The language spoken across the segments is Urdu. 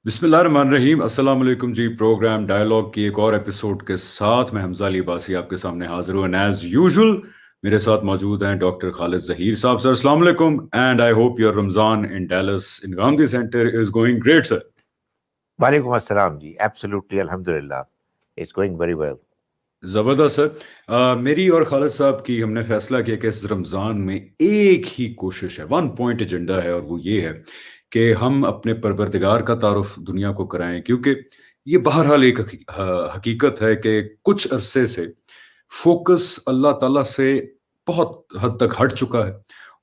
بسم اللہ الرحمن الرحیم، السلام علیکم جی۔ پروگرام ڈائلاگ کی ایک اور ایپیسوڈ کے ساتھ میں حمزہ علی عباسی آپ کے سامنے حاضر ہوں، ایز یوزول میرے ساتھ موجود ہیں ڈاکٹر خالد ظہیر صاحب۔ سر السلام علیکم، and I hope your Ramzan in Dallas in Gandhi centre is going great sir. وعلیکم السلام جی، ایبسلیوٹلی الحمدللہ اٹس گوئنگ ویری ویل۔ زبردست سر۔ میری اور خالد صاحب کی ہم نے فیصلہ کیا کہ اس رمضان میں ایک ہی کوشش ہے، ون پوائنٹ ایجنڈا ہے، اور وہ یہ ہے کہ ہم اپنے پروردگار کا تعارف دنیا کو کرائیں، کیونکہ یہ بہرحال ایک حقیقت ہے کہ کچھ عرصے سے فوکس اللہ تعالیٰ سے بہت حد تک ہٹ چکا ہے،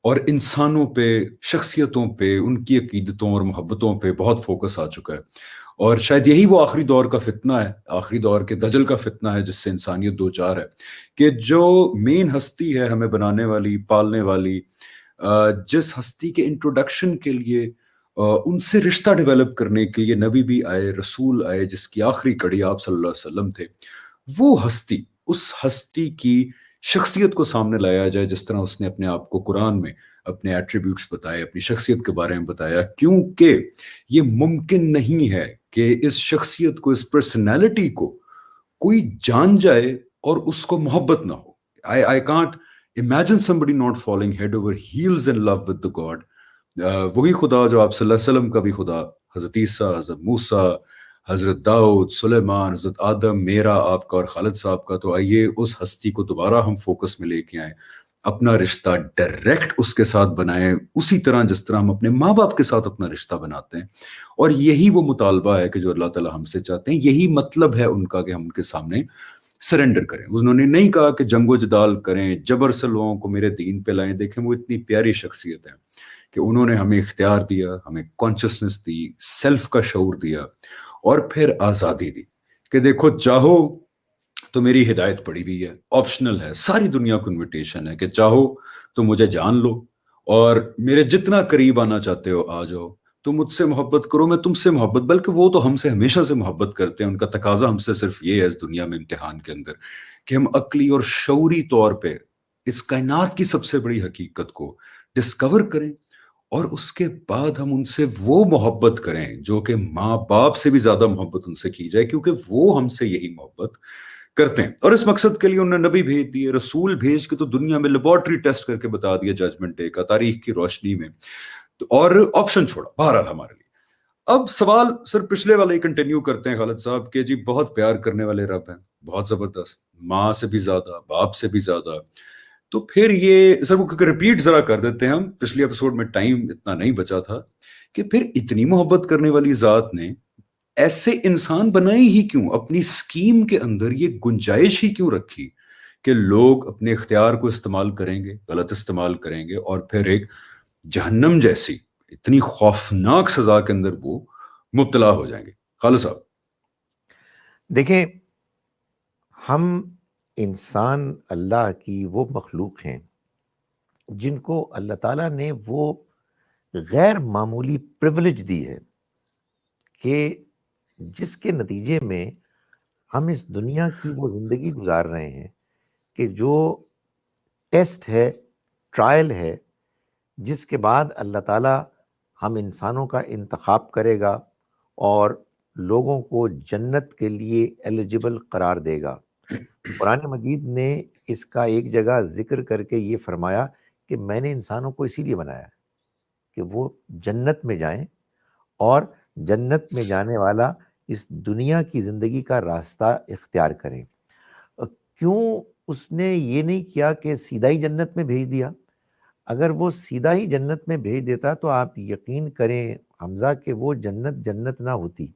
اور انسانوں پہ، شخصیتوں پہ، ان کی عقیدتوں اور محبتوں پہ بہت فوکس آ چکا ہے۔ اور شاید یہی وہ آخری دور کا فتنہ ہے، آخری دور کے دجل کا فتنہ ہے جس سے انسانیت دو چار ہے، کہ جو مین ہستی ہے ہمیں بنانے والی، پالنے والی، جس ہستی کے انٹروڈکشن کے لیے، ان سے رشتہ ڈیولپ کرنے کے لیے نبی بھی آئے، رسول آئے، جس کی آخری کڑی آپ صلی اللہ علیہ وسلم تھے، وہ ہستی، اس ہستی کی شخصیت کو سامنے لایا جائے، جس طرح اس نے اپنے آپ کو قرآن میں اپنے ایٹریبیوٹس بتائے، اپنی شخصیت کے بارے میں بتایا، کیونکہ یہ ممکن نہیں ہے کہ اس شخصیت کو، اس پرسنالٹی کو کوئی جان جائے اور اس کو محبت نہ ہو۔ I can't imagine somebody not falling head over heels in love with the God۔ وہی خدا جو آپ صلی اللہ علیہ وسلم کا بھی خدا، حضرت عیسیٰ، حضرت موسیٰ، حضرت داؤد، سلیمان، حضرت آدم، میرا، آپ کا اور خالد صاحب کا۔ تو آئیے اس ہستی کو دوبارہ ہم فوکس میں لے کے آئیں، اپنا رشتہ ڈائریکٹ اس کے ساتھ بنائیں، اسی طرح جس طرح ہم اپنے ماں باپ کے ساتھ اپنا رشتہ بناتے ہیں۔ اور یہی وہ مطالبہ ہے کہ جو اللہ تعالیٰ ہم سے چاہتے ہیں، یہی مطلب ہے ان کا کہ ہم ان کے سامنے سرنڈر کریں۔ انہوں نے نہیں کہا کہ جنگ و جدال کریں، جبر سے لوگوں کو میرے دین پہ لائیں۔ دیکھیں، وہ اتنی پیاری شخصیت ہے کہ انہوں نے ہمیں اختیار دیا، ہمیں کانشسنس دی، سیلف کا شعور دیا، اور پھر آزادی دی کہ دیکھو، چاہو تو میری ہدایت پڑی ہوئی ہے، آپشنل ہے، ساری دنیا کو انویٹیشن ہے کہ چاہو تو مجھے جان لو اور میرے جتنا قریب آنا چاہتے ہو آ جاؤ، تم مجھ سے محبت کرو، میں تم سے محبت، بلکہ وہ تو ہم سے ہمیشہ سے محبت کرتے ہیں۔ ان کا تقاضا ہم سے صرف یہ ہے اس دنیا میں، امتحان کے اندر، کہ ہم عقلی اور شعوری طور پہ اس کائنات کی سب سے بڑی حقیقت کو ڈسکور کریں، اور اس کے بعد ہم ان سے وہ محبت کریں جو کہ ماں باپ سے بھی زیادہ محبت ان سے کی جائے، کیونکہ وہ ہم سے یہی محبت کرتے ہیں۔ اور اس مقصد کے لیے انہوں نے نبی بھیج دیے، رسول بھیج کے تو دنیا میں لیبارٹری ٹیسٹ کر کے بتا دیا ججمنٹ ڈے کا، تاریخ کی روشنی میں، اور آپشن چھوڑا بہرحال ہمارے لیے۔ اب سوال سر پچھلے والے ہی کنٹینیو کرتے ہیں خالد صاحب، کہ جی بہت پیار کرنے والے رب ہیں، بہت زبردست، ماں سے بھی زیادہ، باپ سے بھی زیادہ، تو پھر یہ سر وہ ریپیٹ ذرا کر دیتے ہیں ہم، پچھلی ایپیسوڈ میں ٹائم اتنا نہیں بچا تھا، کہ پھر اتنی محبت کرنے والی ذات نے ایسے انسان بنائے ہی کیوں؟ اپنی سکیم کے اندر یہ گنجائش ہی کیوں رکھی کہ لوگ اپنے اختیار کو استعمال کریں گے، غلط استعمال کریں گے، اور پھر ایک جہنم جیسی اتنی خوفناک سزا کے اندر وہ مبتلا ہو جائیں گے؟ خالد صاحب دیکھیں، ہم انسان اللہ کی وہ مخلوق ہیں جن کو اللہ تعالیٰ نے وہ غیر معمولی پریولیج دی ہے کہ جس کے نتیجے میں ہم اس دنیا کی وہ زندگی گزار رہے ہیں کہ جو ٹیسٹ ہے، ٹرائل ہے، جس کے بعد اللہ تعالیٰ ہم انسانوں کا انتخاب کرے گا اور لوگوں کو جنت کے لیے ایلیجبل قرار دے گا۔ قرآن مجید نے اس کا ایک جگہ ذکر کر کے یہ فرمایا کہ میں نے انسانوں کو اسی لیے بنایا کہ وہ جنت میں جائیں، اور جنت میں جانے والا اس دنیا کی زندگی کا راستہ اختیار کرے۔ کیوں اس نے یہ نہیں کیا کہ سیدھا ہی جنت میں بھیج دیا؟ اگر وہ سیدھا ہی جنت میں بھیج دیتا تو آپ یقین کریں حمزہ کہ وہ جنت جنت نہ ہوتی،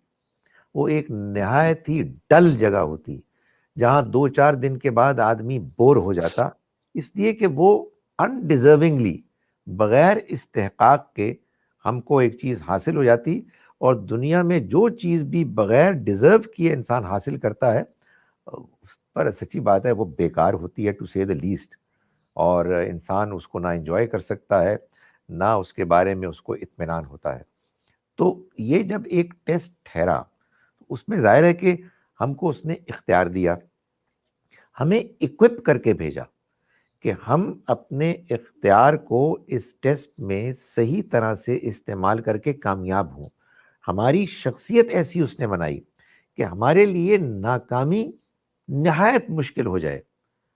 وہ ایک نہایت ہی ڈل جگہ ہوتی، جہاں 2-4 دن کے بعد آدمی بور ہو جاتا، اس لیے کہ وہ انڈیزرونگلی، بغیر استحقاق کے ہم کو ایک چیز حاصل ہو جاتی، اور دنیا میں جو چیز بھی بغیر ڈیزرو کیے انسان حاصل کرتا ہے، اس پر سچی بات ہے وہ بیکار ہوتی ہے ٹو سے دا لیسٹ، اور انسان اس کو نہ انجوائے کر سکتا ہے، نہ اس کے بارے میں اس کو اطمینان ہوتا ہے۔ تو یہ جب ایک ٹیسٹ ٹھہرا، اس میں ظاہر ہے کہ ہم کو اس نے اختیار دیا، ہمیں اکوپ کر کے بھیجا کہ ہم اپنے اختیار کو اس ٹیسٹ میں صحیح طرح سے استعمال کر کے کامیاب ہوں۔ ہماری شخصیت ایسی اس نے بنائی کہ ہمارے لیے ناکامی نہایت مشکل ہو جائے.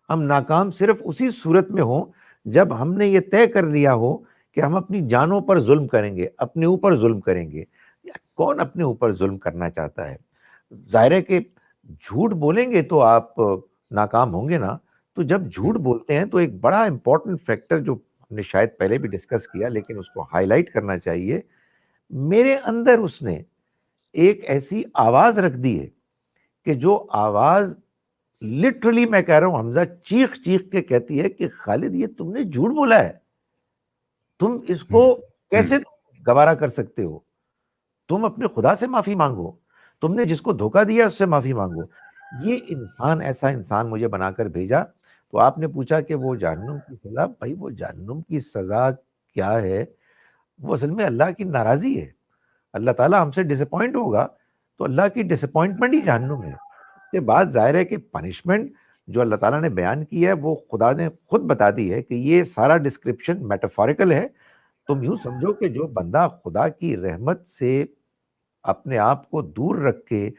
ہم ناکام صرف اسی صورت میں ہوں جب ہم نے یہ طے کر لیا ہو کہ ہم اپنی جانوں پر ظلم کریں گے, اپنے اوپر ظلم کریں گے. کون اپنے اوپر ظلم کرنا چاہتا ہے؟ ظاہر ہے کہ جھوٹ بولیں گے تو آپ ناکام ہوں گے نا. تو جب جھوٹ بولتے ہیں تو ایک بڑا امپورٹنٹ فیکٹر جو ہم نے شاید پہلے بھی ڈسکس کیا لیکن اس کو ہائی لائٹ کرنا چاہیے, میرے اندر اس نے ایک ایسی آواز رکھ دی ہے کہ جو آواز لٹرلی میں کہہ رہا ہوں حمزہ چیخ چیخ کے کہتی ہے کہ خالد یہ تم نے جھوٹ بولا ہے, تم اس کو کیسے گوارا کر سکتے ہو, تم اپنے خدا سے معافی مانگو, تم نے جس کو دھوکہ دیا اس سے معافی مانگو. یہ انسان, ایسا انسان مجھے بنا کر بھیجا. تو آپ نے پوچھا کہ وہ جہنم کی سزا, بھائی وہ جہنم کی سزا کیا ہے؟ وہ اصل میں اللہ کی ناراضی ہے. اللہ تعالیٰ ہم سے ڈس اپوائنٹ ہوگا تو اللہ کی ڈس اپوائنٹمنٹ ہی جہنم ہے. اس کے بعد ظاہر ہے کہ پنشمنٹ جو اللہ تعالیٰ نے بیان کی ہے وہ خدا نے خود بتا دی ہے کہ یہ سارا ڈسکرپشن میٹافوریکل ہے. تم یوں سمجھو کہ جو بندہ خدا کی رحمت سے اپنے آپ کو دور رکھ کے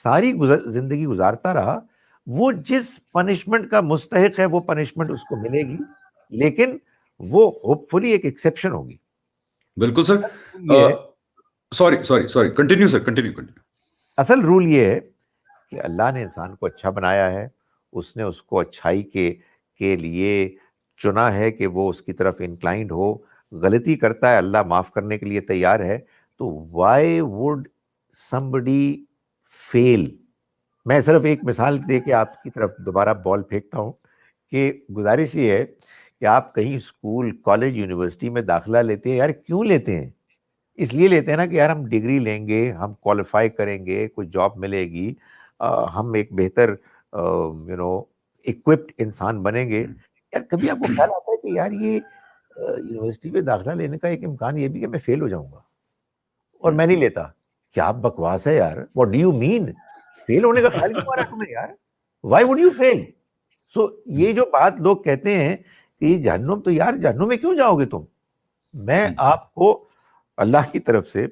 ساری زندگی گزارتا رہا, وہ جس پنشمنٹ کا مستحق ہے وہ پنشمنٹ اس کو ملے گی, لیکن وہ ہوپ فلی ایک ایکسیپشن ہوگی. بالکل سر. یہ ہے, سوری کنٹینیو سر, کنٹینیو. اصل رول یہ ہے کہ اللہ نے انسان کو اچھا بنایا ہے, اس نے اس کو اچھائی کے لیے چنا ہے کہ وہ اس کی طرف انکلائنڈ ہو. غلطی کرتا ہے, اللہ معاف کرنے کے لیے تیار ہے. تو وائی وڈ somebody fail؟ میں صرف ایک مثال دے کے آپ کی طرف دوبارہ بال پھینکتا ہوں کہ گزارش یہ ہے کہ آپ کہیں اسکول, کالج, یونیورسٹی میں داخلہ لیتے ہیں, یار کیوں لیتے ہیں؟ اس لیے لیتے ہیں نا کہ یار ہم ڈگری لیں گے, ہم کوالیفائی کریں گے, کوئی جاب ملے گی, ہم ایک بہتر اکوپڈ انسان بنیں گے. یار کبھی آپ کو خیال آتا ہے کہ یار یہ یونیورسٹی میں داخلہ لینے کا ایک امکان یہ بھی کہ میں فیل ہو جاؤں گا اور میں نہیں لیتا؟ کیا بکواس ہے یار, what do you mean? Fail ہونے کا خیال کیوں آ رہا ہے تمہیں یار؟ Why would you fail? So یہ جو بات لوگ کہتے ہیں کہ یہ جہنم, تو یار جہنم میں کیوں جاؤ گے تم؟ میں آپ کو اللہ کی طرف سے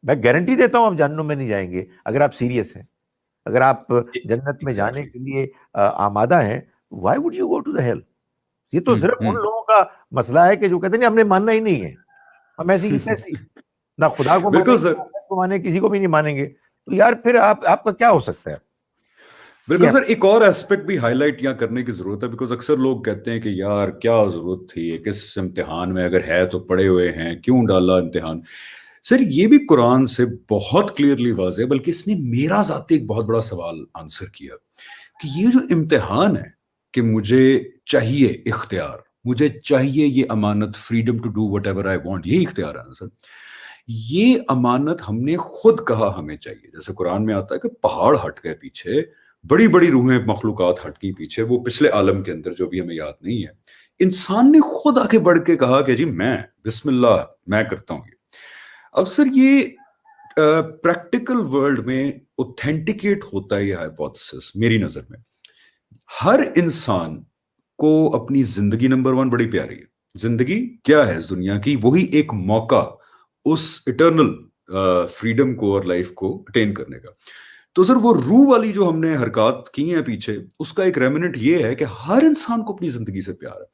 میں گارنٹی دیتا ہوں آپ جہنم میں نہیں جائیں گے اگر آپ سیریس ہیں, اگر آپ جنت میں جانے کے لیے آمادہ ہیں. Why would you go to the hell? یہ تو صرف ان لوگوں کا مسئلہ ہے کہ جو کہتے ہیں ہم نے ماننا ہی نہیں ہے, ہم ایسی نہ خدا کو بالکل سر, مانے, کسی کو بھی نہیں مانیں گے. تو یار پھر آپ کا کیا ہو سکتا ہے؟ بالکل سر. ایک اور ایسپیکٹ بھی ہائی لائٹ یہاں کرنے کی ضرورت ہے, بیکاز اکثر لوگ کہتے ہیں کہ یار کیا ضرورت تھی کس امتحان میں, اگر ہے تو پڑے ہوئے ہیں, کیوں ڈالا امتحان؟ سر یہ بھی قرآن سے بہت کلیئرلی واضح ہے, بلکہ اس نے میرا ذاتی ایک بہت بڑا سوال آنسر کیا کہ یہ جو امتحان ہے کہ مجھے چاہیے اختیار, مجھے چاہیے یہ امانت, freedom to do whatever I want, یہ اختیار ہے نا سر. یہ امانت ہم نے خود کہا ہمیں چاہیے. جیسے قرآن میں آتا ہے کہ پہاڑ ہٹ گئے پیچھے, بڑی بڑی روحیں مخلوقات ہٹ گئی پیچھے, وہ پچھلے عالم کے اندر جو بھی ہمیں یاد نہیں ہے. انسان نے خود آگے بڑھ کے کہا کہ جی میں بسم اللہ میں کرتا ہوں یہ. اب سر یہ پریکٹیکل ورلڈ میں اوتھینٹیکیٹ ہوتا ہے یہ ہائپوتھسس میری نظر میں. ہر انسان کو اپنی زندگی نمبر 1 بڑی پیاری ہے. زندگی کیا ہے اس دنیا کی؟ وہی ایک موقع اس اٹرنل فریڈم کو اور لائف کو اٹین کرنے کا. تو سر وہ روح والی جو ہم نے حرکات کی ہیں پیچھے, اس کا ایک ریمننٹ یہ ہے کہ ہر انسان کو اپنی زندگی سے پیار ہے.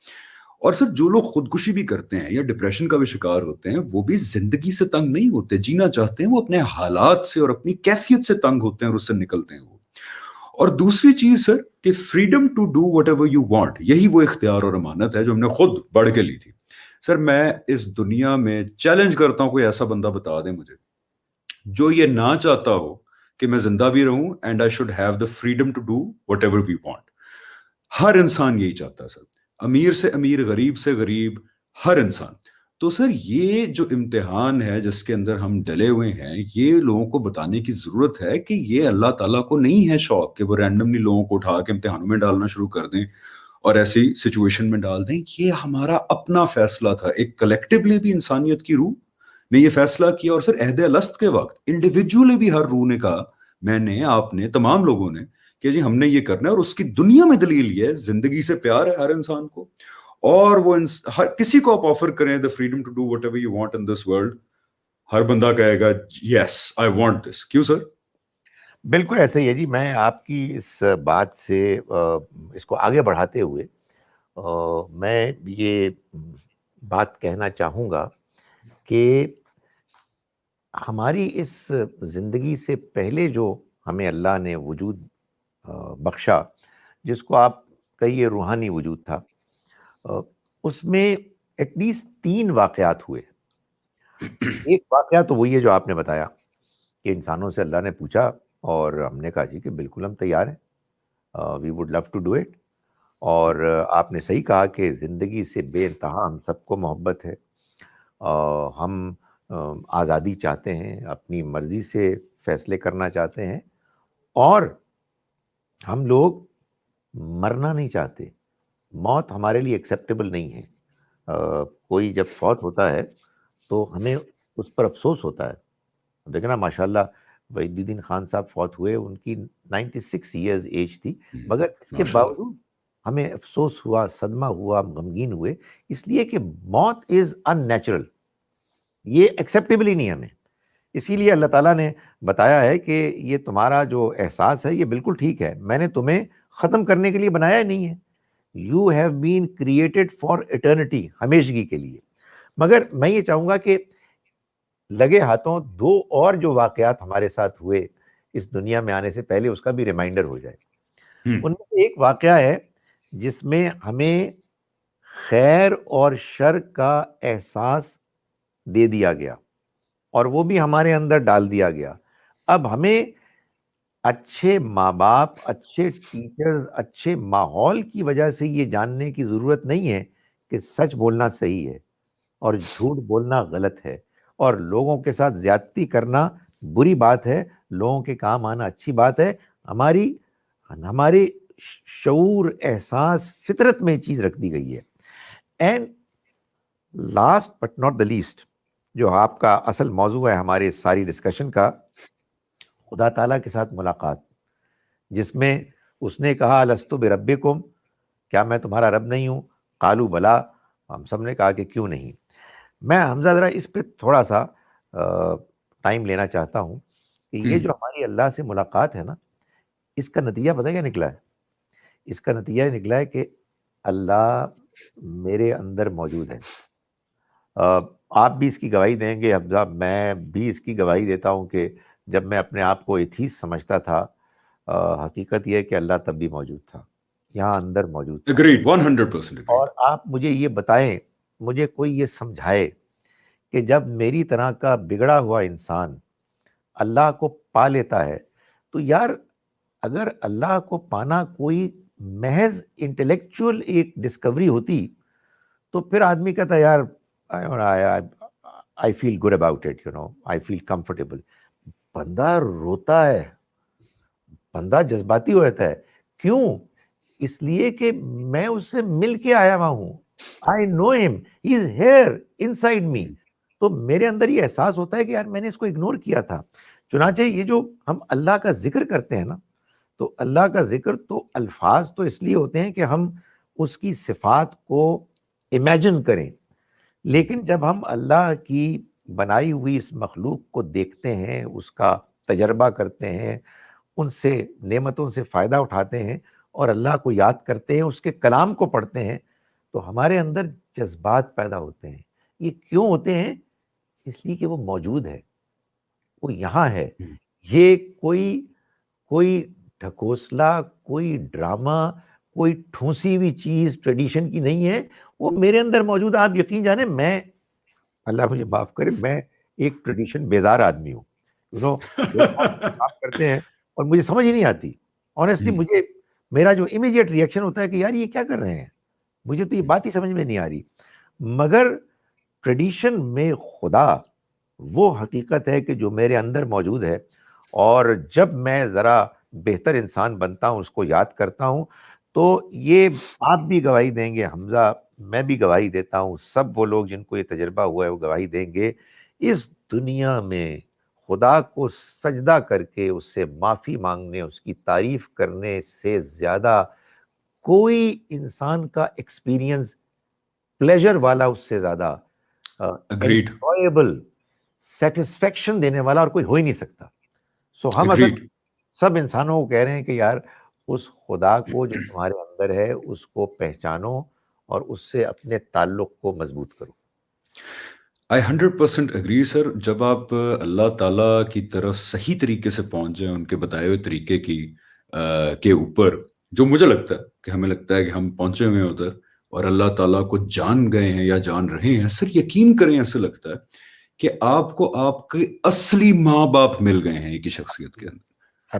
اور سر جو لوگ خودکشی بھی کرتے ہیں یا ڈپریشن کا بھی شکار ہوتے ہیں, وہ بھی زندگی سے تنگ نہیں ہوتے, جینا چاہتے ہیں, وہ اپنے حالات سے اور اپنی کیفیت سے تنگ ہوتے ہیں اور اس سے نکلتے ہیں وہ. اور دوسری چیز سر کہ freedom to do whatever you want, یہی وہ اختیار اور امانت ہے جو ہم نے خود بڑھ کے لی تھی. سر میں اس دنیا میں چیلنج کرتا ہوں, کوئی ایسا بندہ بتا دے مجھے جو یہ نہ چاہتا ہو کہ میں زندہ بھی رہوں and I should have the freedom to do whatever we want. ہر انسان یہی چاہتا ہے سر, امیر سے امیر, غریب سے غریب, ہر انسان. تو سر یہ جو امتحان ہے جس کے اندر ہم ڈلے ہوئے ہیں, یہ لوگوں کو بتانے کی ضرورت ہے کہ یہ اللہ تعالیٰ کو نہیں ہے شوق کہ وہ رینڈملی لوگوں کو اٹھا کے امتحانوں میں ڈالنا شروع کر دیں اور ایسی سچویشن میں ڈال دیں. یہ ہمارا اپنا فیصلہ تھا, ایک کلیکٹیولی بھی انسانیت کی روح نے یہ فیصلہ کیا. اور سر عہد الست کے وقت انڈیویجولی بھی ہر روح نے کہا, میں نے, آپ نے, تمام لوگوں نے, کہ جی ہم نے یہ کرنا ہے. اور اس کی دنیا میں دلیل یہ ہے, زندگی سے پیار ہے ہر انسان کو, اور وہ ہر کسی کو آپ آفر کریں the freedom to do whatever you want in this world, ہر بندہ کہے گا یس آئی وانٹ دس. کیوں سر؟ بالکل ایسا ہی ہے جی. میں آپ کی اس بات سے اس کو آگے بڑھاتے ہوئے میں یہ بات کہنا چاہوں گا کہ ہماری اس زندگی سے پہلے جو ہمیں اللہ نے وجود بخشا، جس کو آپ کہیے روحانی وجود تھا، اس میں ایٹ لیسٹ 3 واقعات ہوئے. ایک واقعہ تو وہی ہے جو آپ نے بتایا کہ انسانوں سے اللہ نے پوچھا اور ہم نے کہا جی کہ بالکل ہم تیار ہیں، we would love to do it. اور آپ نے صحیح کہا کہ زندگی سے بے انتہا ہم سب کو محبت ہے. ہم آزادی چاہتے ہیں، اپنی مرضی سے فیصلے کرنا چاہتے ہیں، اور ہم لوگ مرنا نہیں چاہتے. موت ہمارے لیے ایکسیپٹیبل نہیں ہے. کوئی جب فوت ہوتا ہے تو ہمیں اس پر افسوس ہوتا ہے. دیکھنا ماشاءاللہ وحید الدین خان صاحب فوت ہوئے، ان کی 96 ایئرز ایج تھی، مگر اس کے باوجود ہمیں افسوس ہوا، صدمہ ہوا، ہم غمگین ہوئے، اس لیے کہ موت از ان نیچرل، یہ ایکسیپٹیبل ہی نہیں ہمیں. اسی لیے اللہ تعالیٰ نے بتایا ہے کہ یہ تمہارا جو احساس ہے یہ بالکل ٹھیک ہے، میں نے تمہیں ختم کرنے کے لیے بنایا ہی نہیں ہے. You have been created for eternity, ہمیشگی کے لیے. مگر میں یہ چاہوں گا کہ لگے ہاتھوں 2 اور جو واقعات ہمارے ساتھ ہوئے اس دنیا میں آنے سے پہلے، اس کا بھی ریمائنڈر ہو جائے. ان میں سے ایک واقعہ ہے جس میں ہمیں خیر اور شر کا احساس دے دیا گیا، اور وہ بھی ہمارے اندر ڈال دیا گیا. اب ہمیں اچھے ماں باپ، اچھے ٹیچرز، اچھے ماحول کی وجہ سے یہ جاننے کی ضرورت نہیں ہے کہ سچ بولنا صحیح ہے اور جھوٹ بولنا غلط ہے، اور لوگوں کے ساتھ زیادتی کرنا بری بات ہے، لوگوں کے کام آنا اچھی بات ہے. ہمارے شعور، احساس، فطرت میں یہ چیز رکھ دی گئی ہے. And last but not the least, جو آپ کا اصل موضوع ہے ہمارے ساری ڈسکشن کا، خدا تعالیٰ کے ساتھ ملاقات، جس میں اس نے کہا الستُ بربکم، کیا میں تمہارا رب نہیں ہوں؟ قالوا بلا، ہم سب نے کہا کہ کیوں نہیں. میں حمزہ ذرا اس پہ تھوڑا سا ٹائم لینا چاہتا ہوں کہ یہ جو ہماری اللہ سے ملاقات ہے نا، اس کا نتیجہ پتہ کیا نکلا ہے؟ اس کا نتیجہ یہ نکلا ہے کہ اللہ میرے اندر موجود ہے. آپ بھی اس کی گواہی دیں گے حمزہ، میں بھی اس کی گواہی دیتا ہوں کہ جب میں اپنے آپ کو ایتھیسٹ سمجھتا تھا، حقیقت یہ ہے کہ اللہ تب بھی موجود تھا، یہاں اندر موجود تھا. Agreed, 100% agreed. اور آپ مجھے یہ بتائیں، مجھے کوئی یہ سمجھائے کہ جب میری طرح کا بگڑا ہوا انسان اللہ کو پا لیتا ہے، تو یار اگر اللہ کو پانا کوئی محض انٹلیکچوئل ایک ڈسکوری ہوتی تو پھر آدمی کہتا ہے یار I feel good about it, I feel comfortable. بندہ روتا ہے، بندہ جذباتی ہو جاتا ہے. کیوں؟ اس لیے کہ میں اس سے مل کے آیا ہوا ہوں. I know him, he is here inside me. تو میرے اندر یہ احساس ہوتا ہے کہ یار میں نے اس کو اگنور کیا تھا. چنانچہ یہ جو ہم اللہ کا ذکر کرتے ہیں نا، تو اللہ کا ذکر تو الفاظ تو اس لیے ہوتے ہیں کہ ہم اس کی صفات کو امیجن کریں، لیکن جب ہم اللہ کی بنائی ہوئی اس مخلوق کو دیکھتے ہیں، اس کا تجربہ کرتے ہیں، ان سے نعمتوں سے فائدہ اٹھاتے ہیں اور اللہ کو یاد کرتے ہیں، اس کے کلام کو پڑھتے ہیں، تو ہمارے اندر جذبات پیدا ہوتے ہیں. یہ کیوں ہوتے ہیں؟ اس لیے کہ وہ موجود ہے، وہ یہاں ہے. یہ کوئی ڈھکوسلا، کوئی ڈرامہ، کوئی ٹھونسی ہوئی چیز ٹریڈیشن کی نہیں ہے، وہ میرے اندر موجود ہے. آپ یقین جانیں، میں، اللہ مجھے معاف کرے، میں ایک ٹریڈیشن بیزار آدمی ہوں. لوگ کام کرتے ہیں اور مجھے سمجھ ہی نہیں آتی. آنیسٹلی میرا جو امیجیٹ ریئیکشن ہوتا ہے کہ یار یہ کیا کر رہے ہیں، مجھے تو یہ بات ہی سمجھ میں نہیں آ رہی. مگر ٹریڈیشن میں خدا وہ حقیقت ہے کہ جو میرے اندر موجود ہے، اور جب میں ذرا بہتر انسان بنتا ہوں، اس کو یاد کرتا ہوں، تو یہ آپ بھی گواہی دیں گے حمزہ، میں بھی گواہی دیتا ہوں، سب وہ لوگ جن کو یہ تجربہ ہوا ہے وہ گواہی دیں گے. اس دنیا میں خدا کو سجدہ کر کے اس سے معافی مانگنے، اس کی تعریف کرنے سے زیادہ کوئی انسان کا ایکسپیرینس پلیجر والا، اس سے زیادہ Agreed. انجوائبل سیٹسفیکشن دینے والا اور کوئی ہو ہی نہیں سکتا. سو ہم اگر اگریڈ. سب انسانوں کو کہہ رہے ہیں کہ یار اس خدا کو جو تمہارے اندر ہے اس کو پہچانو اور اس سے اپنے تعلق کو مضبوط کرو. آئی 100% اگری سر. جب آپ اللہ تعالیٰ کی طرف صحیح طریقے سے پہنچ جائیں ان کے بتائے ہوئے طریقے کے اوپر، جو مجھے لگتا ہے کہ ہمیں لگتا ہے کہ ہم پہنچے ہوئے ہیں ادھر اور اللہ تعالیٰ کو جان گئے ہیں یا جان رہے ہیں، سر یقین کریں ایسا لگتا ہے کہ آپ کو آپ کے اصلی ماں باپ مل گئے ہیں ایک ہی شخصیت کے اندر.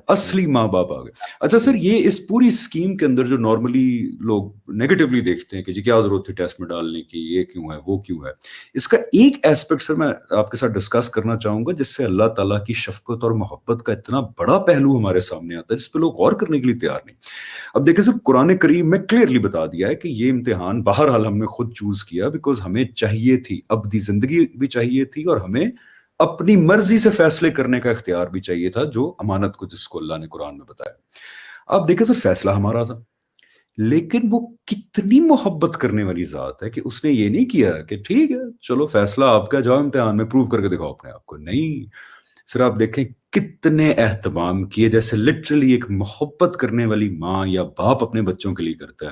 اصلی ماں باپ آ گئے. اچھا سر، یہ اس پوری اسکیم کے اندر جو نارملی لوگ نیگیٹولی دیکھتے ہیں کہ جی کیا ضرورت تھی ٹیسٹ میں ڈالنے کی، یہ کیوں ہے وہ کیوں ہے، اس کا ایک ایسپیکٹ سر میں آپ کے ساتھ ڈسکس کرنا چاہوں گا جس سے اللہ تعالیٰ کی شفقت اور محبت کا اتنا بڑا پہلو ہمارے سامنے آتا ہے جس پہ لوگ غور کرنے کے لیے تیار نہیں. اب دیکھیں سر، قرآن کریم میں کلیئرلی بتا دیا ہے کہ یہ امتحان بہرحال ہم نے خود چوز کیا بیکاز ہمیں چاہیے تھی ابدی زندگی بھی چاہیے تھی اور ہمیں اپنی مرضی سے فیصلے کرنے کا اختیار بھی چاہیے تھا، جو امانت کو جس کو اللہ نے قرآن میں بتایا. آپ دیکھیں سر، فیصلہ ہمارا تھا لیکن وہ کتنی محبت کرنے والی ذات ہے کہ اس نے یہ نہیں کیا کہ ٹھیک ہے چلو فیصلہ آپ کا، جاؤ امتحان میں پروو کر کے دکھاؤ اپنے آپ کو. نہیں سر، آپ دیکھیں کتنے اہتمام کیے، جیسے لٹرلی ایک محبت کرنے والی ماں یا باپ اپنے بچوں کے لیے کرتا ہے.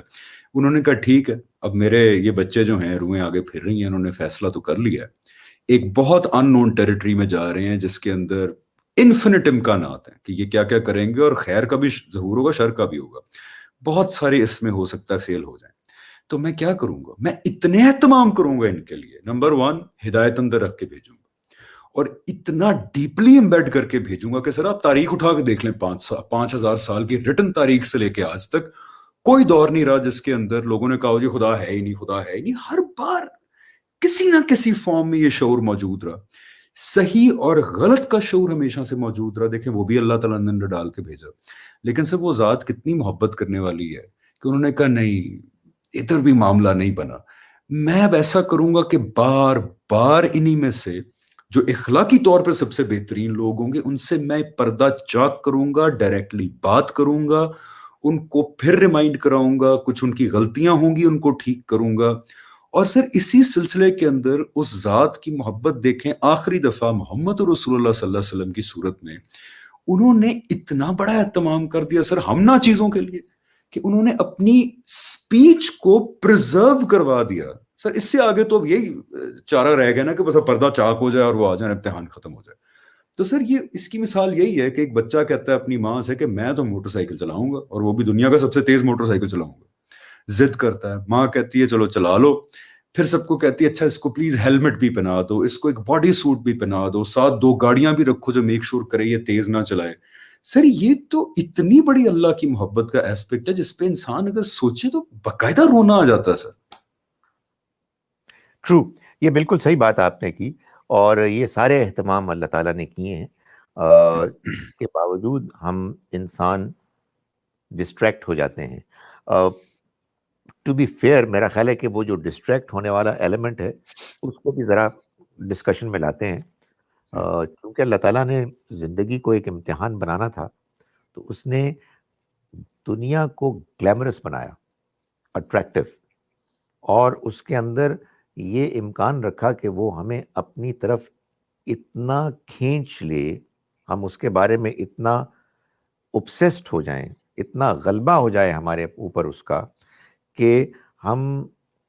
انہوں نے کہا ٹھیک ہے، اب میرے یہ بچے جو ہیں روئیں آگے پھر رہی ہیں، انہوں نے فیصلہ تو کر لیا ہے، ایک بہت ان نون ٹیریٹری میں جا رہے ہیں جس کے اندر انفینٹ امکانات ہیں کہ یہ کیا کیا کریں گے، اور خیر کا بھی ظہور ہوگا، شر کا بھی ہوگا، بہت سارے اس میں ہو سکتا ہے فیل ہو جائیں. تو میں کیا کروں گا؟ میں اتنے اہتمام کروں گا ان کے لیے. نمبر 1، ہدایت اندر رکھ کے بھیجوں گا اور اتنا ڈیپلی امبیڈ کر کے بھیجوں گا کہ سر آپ تاریخ اٹھا کے دیکھ لیں، 5,000 سال کی ریٹن تاریخ سے لے کے آج تک کوئی دور نہیں رہا جس کے اندر لوگوں نے کہا جی خدا ہے ہی نہیں، خدا ہے ہی نہیں. ہر بار کسی نہ کسی فارم میں یہ شعور موجود رہا. صحیح اور غلط کا شعور ہمیشہ سے موجود رہا. دیکھیں وہ بھی اللہ تعالیٰ نے اندر ڈال کے بھیجا، لیکن سر وہ ذات کتنی محبت کرنے والی ہے کہ انہوں نے کہا نہیں، ادھر بھی معاملہ نہیں بنا. میں اب ایسا کروں گا کہ بار بار انہی میں سے جو اخلاقی طور پر سب سے بہترین لوگ ہوں گے ان سے میں پردہ چاک کروں گا، ڈائریکٹلی بات کروں گا، ان کو پھر ریمائنڈ کراؤں گا، کچھ ان کی غلطیاں ہوں گی ان کو ٹھیک کروں گا. اور سر اسی سلسلے کے اندر اس ذات کی محبت دیکھیں، آخری دفعہ محمد رسول اللہ صلی اللہ علیہ وسلم کی صورت میں انہوں نے اتنا بڑا اہتمام کر دیا سر ہم نہ چیزوں کے لیے کہ انہوں نے اپنی سپیچ کو پرزرو کروا دیا. سر اس سے آگے تو اب یہی چارہ رہ گیا نا کہ بس اب پردہ چاک ہو جائے اور وہ آ جائیں، امتحان ختم ہو جائے. تو سر یہ اس کی مثال یہی ہے کہ ایک بچہ کہتا ہے اپنی ماں سے کہ میں تو موٹر سائیکل چلاؤں گا اور وہ بھی دنیا کا سب سے تیز موٹر سائیکل چلاؤں گا. ضد کرتا ہے، ماں کہتی ہے چلو چلا لو، پھر سب کو کہتی ہے اچھا اس کو پلیز ہیلمٹ بھی پہنا دو، اس کو ایک باڈی سوٹ بھی پہنا دو، ساتھ 2 گاڑیاں بھی رکھو جو میک شور کرے یہ تیز نہ چلائے. سر یہ تو اتنی بڑی اللہ کی محبت کا ایسپیکٹ ہے جس پہ انسان اگر سوچے تو باقاعدہ رونا آ جاتا ہے سر. ٹرو، یہ بالکل صحیح بات آپ نے کی، اور یہ سارے اہتمام اللہ تعالیٰ نے کیے ہیں. اس کے باوجود ہم انسان ڈسٹریکٹ ہو جاتے ہیں. ٹو بی فیئر میرا خیال ہے کہ وہ جو ڈسٹریکٹ ہونے والا ایلیمنٹ ہے اس کو بھی ذرا ڈسکشن میں لاتے ہیں. چونکہ اللہ تعالیٰ نے زندگی کو ایک امتحان بنانا تھا تو اس نے دنیا کو گلیمرس بنایا، اٹریکٹیو، اور اس کے اندر یہ امکان رکھا کہ وہ ہمیں اپنی طرف اتنا کھینچ لے، ہم اس کے بارے میں اتنا اوبسیسڈ ہو جائیں، اتنا غلبہ ہو جائے ہمارے اوپر اس کا کہ ہم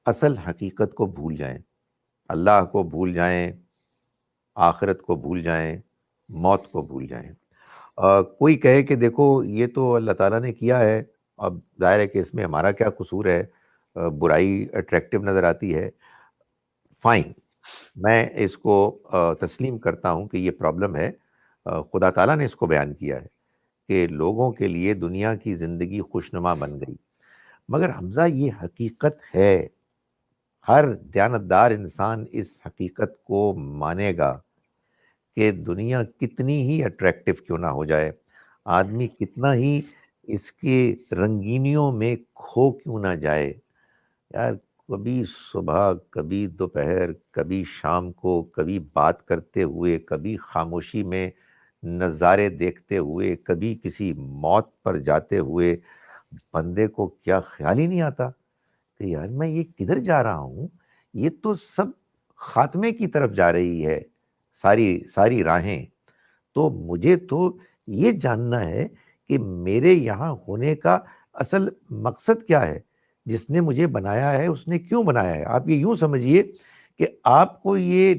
اصل حقیقت کو بھول جائیں، اللہ کو بھول جائیں، آخرت کو بھول جائیں، موت کو بھول جائیں. کوئی کہے کہ دیکھو یہ تو اللہ تعالیٰ نے کیا ہے، اب ظاہر ہے کہ اس میں ہمارا کیا قصور ہے، برائی اٹریکٹیو نظر آتی ہے. فائن، میں اس کو تسلیم کرتا ہوں کہ یہ پرابلم ہے. خدا تعالیٰ نے اس کو بیان کیا ہے کہ لوگوں کے لیے دنیا کی زندگی خوشنما بن گئی. مگر حمزہ یہ حقیقت ہے، ہر دیانتدار انسان اس حقیقت کو مانے گا کہ دنیا کتنی ہی اٹریکٹیو کیوں نہ ہو جائے، آدمی کتنا ہی اس کے رنگینیوں میں کھو کیوں نہ جائے، یار کبھی صبح، کبھی دوپہر، کبھی شام کو، کبھی بات کرتے ہوئے، کبھی خاموشی میں نظارے دیکھتے ہوئے، کبھی کسی موت پر جاتے ہوئے بندے کو کیا خیال ہی نہیں آتا کہ یار میں یہ کدھر جا رہا ہوں، یہ تو سب خاتمے کی طرف جا رہی ہے، ساری راہیں. تو مجھے تو یہ جاننا ہے کہ میرے یہاں ہونے کا اصل مقصد کیا ہے. جس نے مجھے بنایا ہے اس نے کیوں بنایا ہے. آپ یہ یوں سمجھیے کہ آپ کو یہ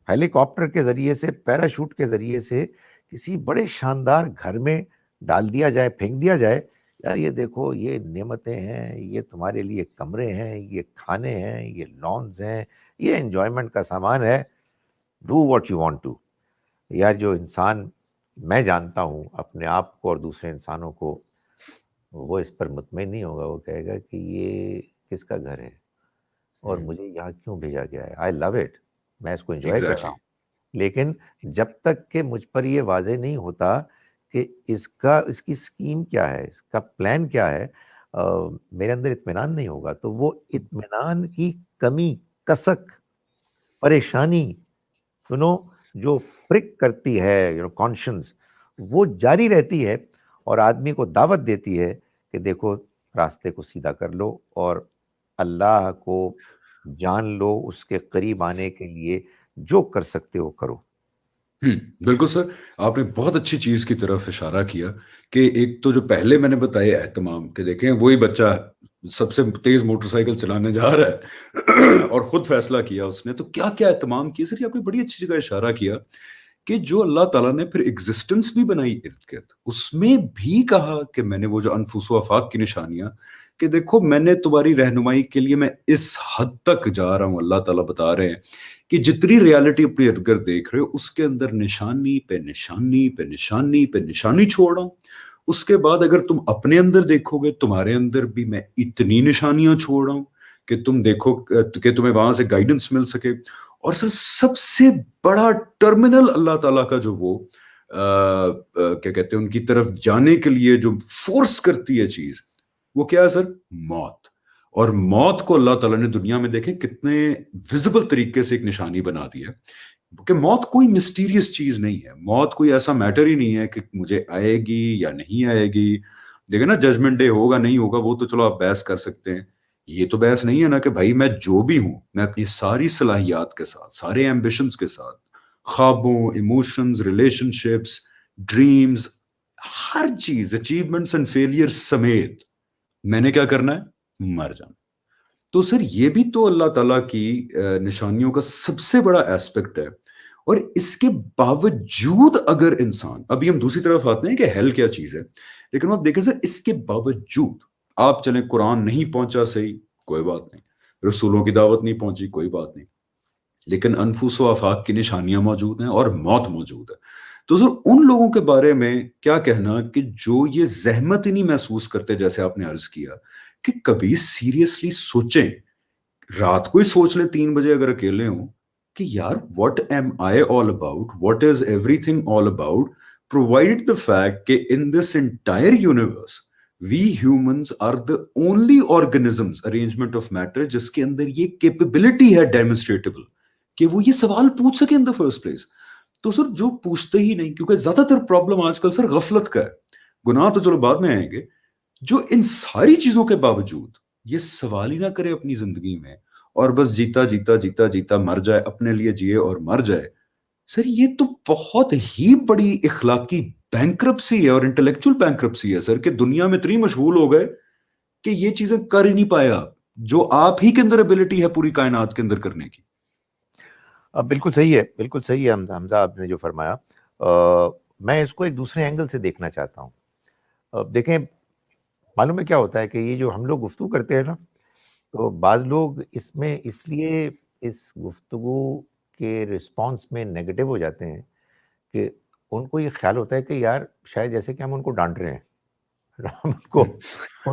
ہیلی کاپٹر کے ذریعے سے، پیراشوٹ کے ذریعے سے کسی بڑے شاندار گھر میں ڈال دیا جائے، پھینک دیا جائے. یار یہ دیکھو، یہ نعمتیں ہیں، یہ تمہارے لیے کمرے ہیں، یہ کھانے ہیں، یہ لانز ہیں، یہ انجوائمنٹ کا سامان ہے. Do what you want to. یار جو انسان، میں جانتا ہوں اپنے آپ کو اور دوسرے انسانوں کو، وہ اس پر مطمئن نہیں ہوگا. وہ کہے گا کہ یہ کس کا گھر ہے اور مجھے یہاں کیوں بھیجا گیا ہے. آئی لو اٹ، میں اس کو انجوائے کر رہا ایگزیکٹلی. ہوں. لیکن جب تک کہ مجھ پر یہ واضح نہیں ہوتا کہ اس کی اسکیم کیا ہے، اس کا پلان کیا ہے، میرے اندر اطمینان نہیں ہوگا. تو وہ اطمینان کی کمی، کسک، پریشانی، جو پرک کرتی ہے کانشنس، وہ جاری رہتی ہے اور آدمی کو دعوت دیتی ہے کہ دیکھو، راستے کو سیدھا کر لو اور اللہ کو جان لو. اس کے قریب آنے کے لیے جو کر سکتے ہو کرو. بالکل سر. آپ نے بہت اچھی چیز کی طرف اشارہ کیا کہ ایک تو جو پہلے میں نے بتایا اہتمام، کہ دیکھیں وہی بچہ سب سے تیز موٹر سائیکل چلانے جا رہا ہے اور خود فیصلہ کیا اس نے، تو کیا کیا اہتمام کیا. سر یہ آپ نے بڑی اچھی جگہ اشارہ کیا کہ جو اللہ تعالیٰ نے پھر ایگزسٹنس بھی بنائی ارد گرد، اس میں بھی کہا کہ میں نے وہ جو انفس و آفاق کی نشانیاں، کہ دیکھو میں نے تمہاری رہنمائی کے لیے میں اس حد تک جا رہا ہوں. اللہ تعالیٰ بتا رہے ہیں کہ جتنی ریالٹی اپنے ارد گرد دیکھ رہے ہو، اس کے اندر نشانی پہ نشانی پہ نشانی پہ نشانی چھوڑ رہا ہوں. اس کے بعد اگر تم اپنے اندر دیکھو گے، تمہارے اندر بھی میں اتنی نشانیاں چھوڑ رہا ہوں کہ تم دیکھو کہ تمہیں وہاں سے گائیڈنس مل سکے. اور سر سب سے بڑا ٹرمینل اللہ تعالیٰ کا جو وہ کیا کہتے ہیں ان کی طرف جانے کے لیے جو فورس کرتی ہے چیز، وہ کیا ہے سر؟ موت. اور موت کو اللہ تعالیٰ نے دنیا میں دیکھیں کتنے ویزیبل طریقے سے ایک نشانی بنا دی ہے کہ موت کوئی مسٹیریس چیز نہیں ہے. موت کوئی ایسا میٹر ہی نہیں ہے کہ مجھے آئے گی یا نہیں آئے گی. دیکھیں نا، ججمنٹ ڈے ہوگا نہیں ہوگا وہ تو چلو آپ بحث کر سکتے ہیں. یہ تو بحث نہیں ہے نا کہ بھائی میں جو بھی ہوں، میں اپنی ساری صلاحیات کے ساتھ، سارے ایمبیشنز کے ساتھ، خوابوں، ایموشنز، ریلیشن شپس، ڈریمز، ہر چیز، اچیومنٹس اینڈ فیلئر سمیت میں نے کیا کرنا ہے؟ مر جانا. تو سر یہ بھی تو اللہ تعالیٰ کی نشانیوں کا سب سے بڑا ایسپیکٹ ہے. اور اس کے باوجود اگر انسان، ابھی ہم دوسری طرف آتے ہیں کہ ہیل کیا چیز ہے، لیکن آپ دیکھیں سر اس کے باوجود آپ چلیں قرآن نہیں پہنچا، صحیح، کوئی بات نہیں، رسولوں کی دعوت نہیں پہنچی، کوئی بات نہیں، لیکن انفس و آفاق کی نشانیاں موجود ہیں اور موت موجود ہے. تو سر ان لوگوں کے بارے میں کیا کہنا کہ جو یہ زحمت ہی نہیں محسوس کرتے، جیسے آپ نے عرض کیا کہ کبھی سیریسلی سوچیں، رات کو ہی سوچ لیں 3 بجے اگر اکیلے ہوں کہ یار what am I all about, what is everything all about, provide the fact کہ in this entire universe we humans are the only organisms arrangement of matter جس کے اندر یہ کیپیبلٹی ہے ڈیمونسٹریٹیبل کہ وہ یہ سوال پوچھ سکے ان دا فرسٹ پلیس. تو سر جو پوچھتے ہی نہیں، کیونکہ زیادہ تر پرابلم آج کل سر غفلت کا ہے. گناہ تو چلو بعد میں آئیں گے. جو ان ساری چیزوں کے باوجود یہ سوال ہی نہ کرے اپنی زندگی میں اور بس جیتا جیتا جیتا جیتا مر جائے، اپنے لیے جیے اور مر جائے، سر یہ تو بہت ہی بڑی اخلاقی بینکرپسی ہے اور انٹلیکچوئل بینکرپسی ہے سر، کہ دنیا میں اتنی مشغول ہو گئے کہ یہ چیزیں کر ہی نہیں پایا جو آپ ہی کے اندر ابیلٹی ہے پوری کائنات کے اندر کرنے کی. بالکل صحیح ہے، بالکل صحیح ہے حمزہ، آپ نے جو فرمایا. میں اس کو ایک دوسرے اینگل سے دیکھنا چاہتا ہوں. دیکھیں، معلوم ہے کیا ہوتا ہے کہ یہ جو ہم لوگ گفتگو کرتے ہیں نا، تو بعض لوگ اس میں اس لیے اس گفتگو کے رسپانس میں نیگیٹو ہو جاتے ہیں کہ ان کو یہ خیال ہوتا ہے کہ یار شاید جیسے کہ ہم ان کو ڈانٹ رہے ہیں، ہم ان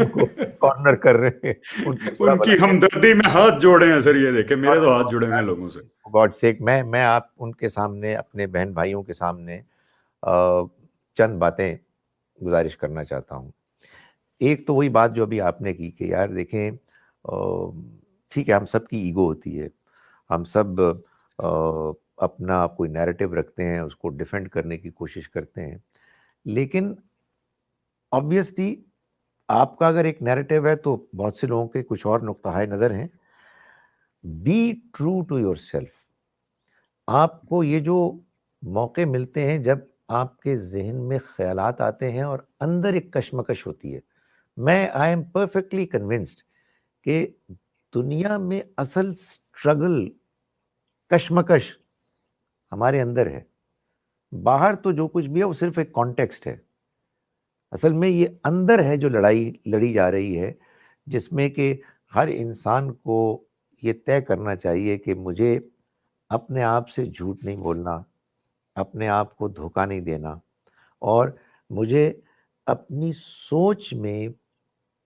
کو کارنر کر رہے ہیں، ان کا برا ان بھلا کی ہمدردی میں ہاتھ جوڑے ہیں سر. یہ دیکھیں میرے تو ہاتھ جڑے ہوئے ہیں لوگوں سے. گاڈ سیک، میں آپ ان کے سامنے، اپنے بہن بھائیوں کے سامنے چند باتیں گزارش کرنا چاہتا ہوں. ایک تو وہی بات جو ابھی آپ نے کی کہ یار دیکھیں، ٹھیک ہے، ہم سب کی ایگو ہوتی ہے، ہم سب اپنا کوئی نیریٹو رکھتے ہیں، اس کو ڈیفینڈ کرنے کی کوشش کرتے ہیں. لیکن آبویسلی آپ کا اگر ایک نیریٹو ہے تو بہت سے لوگوں کے کچھ اور نقطہ نظر ہیں. Be true to yourself. آپ کو یہ جو موقع ملتے ہیں جب آپ کے ذہن میں خیالات آتے ہیں اور اندر ایک کشمکش ہوتی ہے، میں آئی ایم پرفیکٹلی کنونسڈ کہ دنیا میں اصل اسٹرگل، کشمکش ہمارے اندر ہے. باہر تو جو کچھ بھی ہے وہ صرف ایک کانٹیکسٹ ہے. اصل میں یہ اندر ہے جو لڑائی لڑی جا رہی ہے، جس میں کہ ہر انسان کو یہ طے کرنا چاہیے کہ مجھے اپنے آپ سے جھوٹ نہیں بولنا، اپنے آپ کو دھوکہ نہیں دینا، اور مجھے اپنی سوچ میں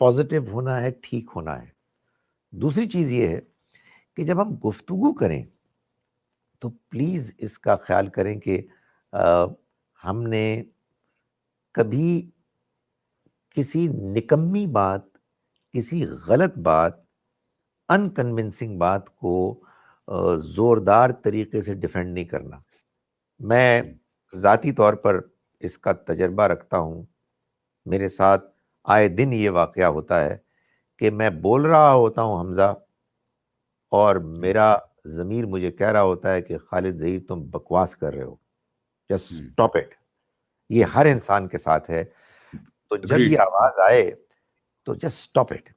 پازیٹیو ہونا ہے، ٹھیک ہونا ہے. دوسری چیز یہ ہے کہ جب ہم گفتگو کریں تو پلیز اس کا خیال کریں کہ ہم نے کبھی کسی نکمی بات، کسی غلط بات، انکنونسنگ بات کو زوردار طریقے سے ڈیفینڈ نہیں کرنا. میں ذاتی طور پر اس کا تجربہ رکھتا ہوں. میرے ساتھ آئے دن یہ واقعہ ہوتا ہے کہ میں بول رہا ہوتا ہوں حمزہ، اور میرا ضمیر مجھے کہہ رہا ہوتا ہے کہ خالد ظہیر تم بکواس کر رہے ہو، جسٹ اسٹاپ اٹ. یہ ہر انسان کے ساتھ ہے. تو جب یہ آواز آئے تو جسٹ اسٹاپ اٹ،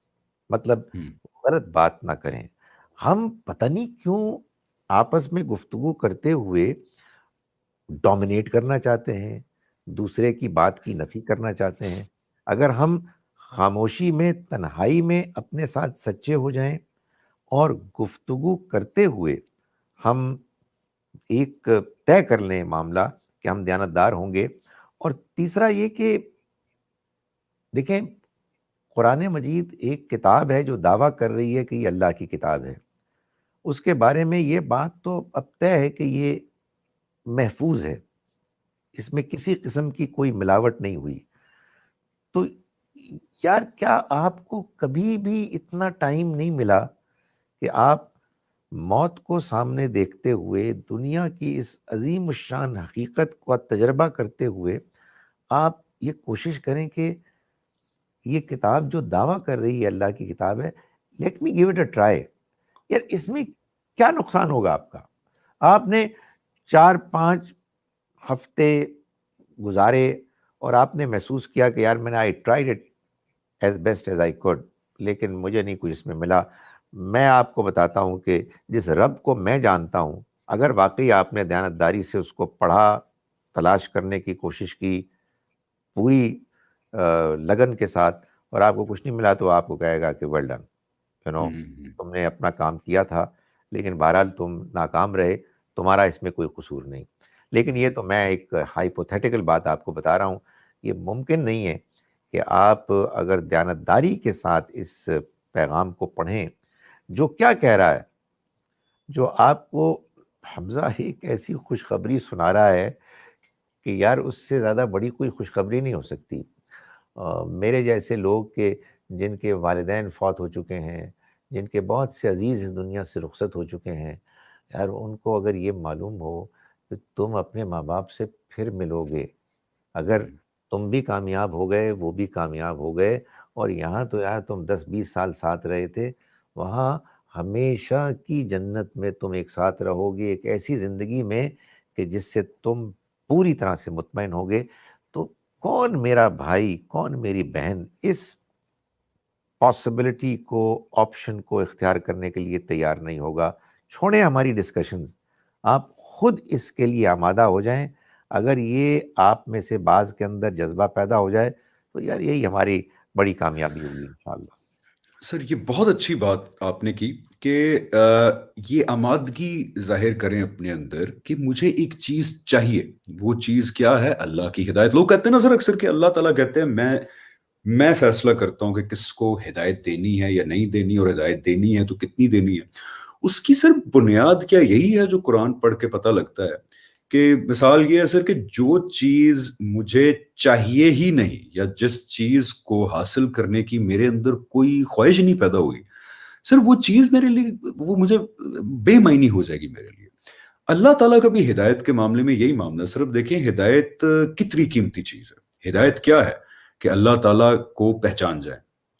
مطلب غلط بات نہ کریں. ہم پتہ نہیں کیوں آپس میں گفتگو کرتے ہوئے ڈومینیٹ کرنا چاہتے ہیں، دوسرے کی بات کی نفی کرنا چاہتے ہیں. اگر ہم خاموشی میں، تنہائی میں اپنے ساتھ سچے ہو جائیں اور گفتگو کرتے ہوئے ہم ایک طے کر لیں معاملہ کہ ہم دیانتدار ہوں گے. اور تیسرا یہ کہ دیکھیں، قرآن مجید ایک کتاب ہے جو دعویٰ کر رہی ہے کہ یہ اللہ کی کتاب ہے. اس کے بارے میں یہ بات تو اب طے ہے کہ یہ محفوظ ہے، اس میں کسی قسم کی کوئی ملاوٹ نہیں ہوئی. تو یار، کیا آپ کو کبھی بھی اتنا ٹائم نہیں ملا کہ آپ موت کو سامنے دیکھتے ہوئے، دنیا کی اس عظیم الشان حقیقت کو تجربہ کرتے ہوئے، آپ یہ کوشش کریں کہ یہ کتاب جو دعویٰ کر رہی ہے اللہ کی کتاب ہے، let me give it a try. یار اس میں کیا نقصان ہوگا آپ کا؟ آپ نے 4-5 ہفتے گزارے اور آپ نے محسوس کیا کہ یار میں نے I tried it as best as I could, لیکن مجھے نہیں کچھ اس میں ملا. میں آپ کو بتاتا ہوں کہ جس رب کو میں جانتا ہوں، اگر واقعی آپ نے دیانتداری سے اس کو پڑھا، تلاش کرنے کی کوشش کی پوری لگن کے ساتھ، اور آپ کو کچھ نہیں ملا، تو آپ کو کہے گا کہ ویل ڈن، تم نے اپنا کام کیا تھا، لیکن بہرحال تم ناکام رہے، تمہارا اس میں کوئی قصور نہیں. لیکن یہ تو میں ایک ہائپوتھیٹیکل بات آپ کو بتا رہا ہوں. یہ ممکن نہیں ہے کہ آپ اگر دیانتداری کے ساتھ اس پیغام کو پڑھیں جو کیا کہہ رہا ہے، جو آپ کو حمزہ ایک ایسی خوشخبری سنا رہا ہے کہ یار اس سے زیادہ بڑی کوئی خوشخبری نہیں ہو سکتی. میرے جیسے لوگ کہ جن کے والدین فوت ہو چکے ہیں، جن کے بہت سے عزیز اس دنیا سے رخصت ہو چکے ہیں، یار ان کو اگر یہ معلوم ہو کہ تم اپنے ماں باپ سے پھر ملو گے، اگر تم بھی کامیاب ہو گئے، وہ بھی کامیاب ہو گئے، اور یہاں تو یار تم 10-20 سال ساتھ رہے تھے، وہاں ہمیشہ کی جنت میں تم ایک ساتھ رہو گے، ایک ایسی زندگی میں کہ جس سے تم پوری طرح سے مطمئن ہوگے. تو کون میرا بھائی، کون میری بہن اس پاسبلٹی کو، آپشن کو اختیار کرنے کے لیے تیار نہیں ہوگا؟ چھوڑیں ہماری ڈسکشنز، آپ خود اس کے لیے آمادہ ہو جائیں. اگر یہ آپ میں سے بعض کے اندر جذبہ پیدا ہو جائے تو یار یہی ہماری بڑی کامیابی ہوگی انشاءاللہ. سر یہ بہت اچھی بات آپ نے کی کہ یہ آمادگی ظاہر کریں اپنے اندر کہ مجھے ایک چیز چاہیے. وہ چیز کیا ہے؟ اللہ کی ہدایت. لوگ کہتے ہیں نا سر اکثر کہ اللہ تعالیٰ کہتے ہیں میں فیصلہ کرتا ہوں کہ کس کو ہدایت دینی ہے یا نہیں دینی، اور ہدایت دینی ہے تو کتنی دینی ہے. اس کی سر بنیاد کیا یہی ہے جو قرآن پڑھ کے پتہ لگتا ہے کہ مثال یہ ہے سر کہ جو چیز مجھے چاہیے ہی نہیں، یا جس چیز کو حاصل کرنے کی میرے اندر کوئی خواہش نہیں پیدا ہوئی، سر وہ چیز میرے لیے، وہ مجھے بے معنی ہو جائے گی میرے لیے. اللہ تعالیٰ کا بھی ہدایت کے معاملے میں یہی معاملہ ہے. صرف دیکھیں ہدایت کتنی قیمتی چیز ہے. ہدایت کیا ہے؟ کہ اللہ تعالیٰ کو پہچان جائیں،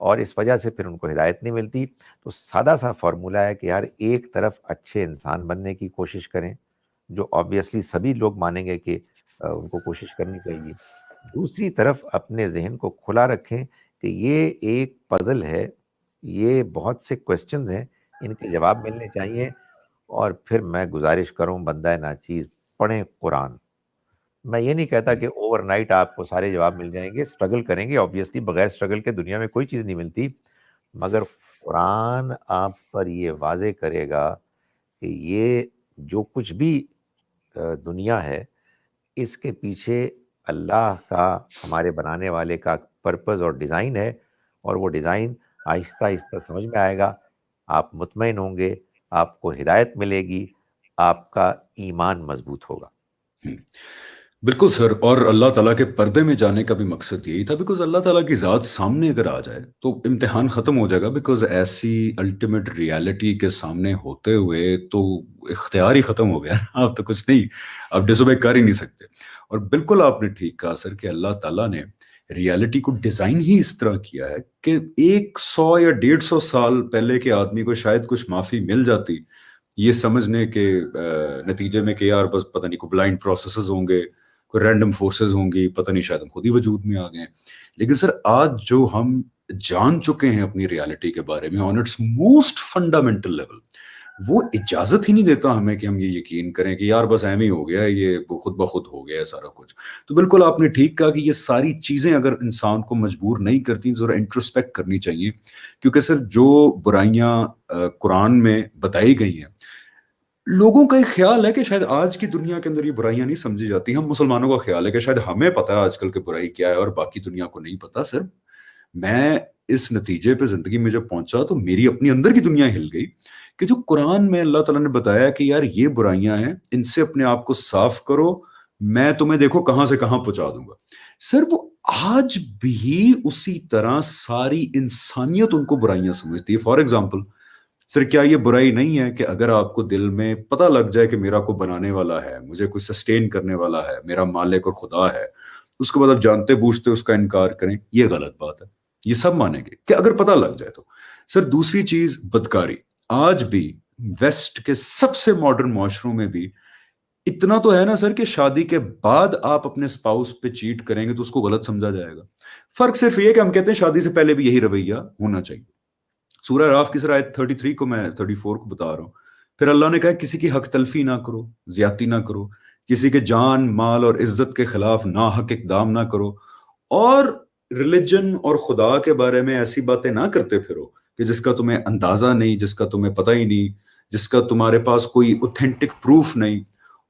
اور اس وجہ سے پھر ان کو ہدایت نہیں ملتی. تو سادہ سا فارمولہ ہے کہ یار ایک طرف اچھے انسان بننے کی کوشش کریں، جو آبویسلی سبھی لوگ مانیں گے کہ ان کو کوشش کرنی چاہیے. دوسری طرف اپنے ذہن کو کھلا رکھیں کہ یہ ایک پزل ہے، یہ بہت سے کویسچنز ہیں، ان کے جواب ملنے چاہیے. اور پھر میں گزارش کروں بندہ ناچیز پڑھیں قرآن. میں یہ نہیں کہتا کہ اوور نائٹ آپ کو سارے جواب مل جائیں گے، اسٹرگل کریں گے، آبویسلی بغیر اسٹرگل کے دنیا میں کوئی چیز نہیں ملتی، مگر قرآن آپ پر یہ واضح کرے گا کہ یہ جو کچھ بھی دنیا ہے، اس کے پیچھے اللہ کا، ہمارے بنانے والے کا پرپز اور ڈیزائن ہے، اور وہ ڈیزائن آہستہ آہستہ سمجھ میں آئے گا. آپ مطمئن ہوں گے، آپ کو ہدایت ملے گی، آپ کا ایمان مضبوط ہوگا. بالکل سر، اور اللہ تعالیٰ کے پردے میں جانے کا بھی مقصد یہی تھا، بیکاز اللہ تعالیٰ کی ذات سامنے اگر آ جائے تو امتحان ختم ہو جائے گا، بیکاز ایسی الٹیمیٹ ریالٹی کے سامنے ہوتے ہوئے تو اختیار ہی ختم ہو گیا نا، آپ تو کچھ نہیں، آپ ڈس اوبے کر ہی نہیں سکتے. اور بالکل آپ نے ٹھیک کہا سر کہ اللہ تعالیٰ نے ریالٹی کو ڈیزائن ہی اس طرح کیا ہے کہ 100 یا 150 سال پہلے کے آدمی کو شاید کچھ معافی مل جاتی یہ سمجھنے کے نتیجے میں کہ یار بس پتہ نہیں کوئی بلائنڈ پروسیسز ہوں گے، کوئی رینڈم فورسز ہوں گی، پتہ نہیں شاید ہم خود ہی وجود میں آ گئے ہیں. لیکن سر آج جو ہم جان چکے ہیں اپنی ریالٹی کے بارے میں on its most fundamental level, وہ اجازت ہی نہیں دیتا ہمیں کہ ہم یہ یقین کریں کہ یار بس اہم ہی ہو گیا ہے، یہ خود بخود ہو گیا ہے سارا کچھ. تو بالکل آپ نے ٹھیک کہا کہ یہ ساری چیزیں اگر انسان کو مجبور نہیں کرتی، ذرا انٹروسپیکٹ کرنی چاہیے، کیونکہ سر جو برائیاں قرآن میں بتائی گئی ہیں، لوگوں کا ایک خیال ہے کہ شاید آج کی دنیا کے اندر یہ برائیاں نہیں سمجھی جاتی. ہم مسلمانوں کا خیال ہے کہ شاید ہمیں پتا ہے آج کل کی برائی کیا ہے اور باقی دنیا کو نہیں پتا. سر میں اس نتیجے پہ زندگی میں جب پہنچا تو میری اپنی اندر کی دنیا ہل گئی کہ جو قرآن میں اللہ تعالیٰ نے بتایا کہ یار یہ برائیاں ہیں، ان سے اپنے آپ کو صاف کرو، میں تمہیں دیکھو کہاں سے کہاں پہنچا دوں گا. سر وہ آج بھی اسی طرح ساری انسانیت ان کو برائیاں سمجھتی ہے. فار ایگزامپل سر کیا یہ برائی نہیں ہے کہ اگر آپ کو دل میں پتہ لگ جائے کہ میرا کوئی بنانے والا ہے، مجھے کوئی سسٹین کرنے والا ہے، میرا مالک اور خدا ہے، اس کے بعد آپ جانتے بوجھتے اس کا انکار کریں، یہ غلط بات ہے. یہ سب مانیں گے کہ اگر پتہ لگ جائے تو. سر دوسری چیز بدکاری، آج بھی ویسٹ کے سب سے ماڈرن معاشروں میں بھی اتنا تو ہے نا سر کہ شادی کے بعد آپ اپنے سپاؤس پہ چیٹ کریں گے تو اس کو غلط سمجھا جائے گا. فرق صرف یہ کہ ہم کہتے ہیں شادی سے پہلے بھی یہی رویہ ہونا چاہیے. سورہ راف کی سر آیت 33 کو میں 34 کو بتا رہا ہوں. پھر اللہ نے کہا کسی کی حق تلفی نہ کرو، زیادتی نہ کرو، کسی کے جان مال اور عزت کے خلاف ناحق اقدام نہ کرو، اور ریلیجن اور خدا کے بارے میں ایسی باتیں نہ کرتے پھرو کہ جس کا تمہیں اندازہ نہیں، جس کا تمہیں پتہ ہی نہیں، جس کا تمہارے پاس کوئی اوتھینٹک پروف نہیں.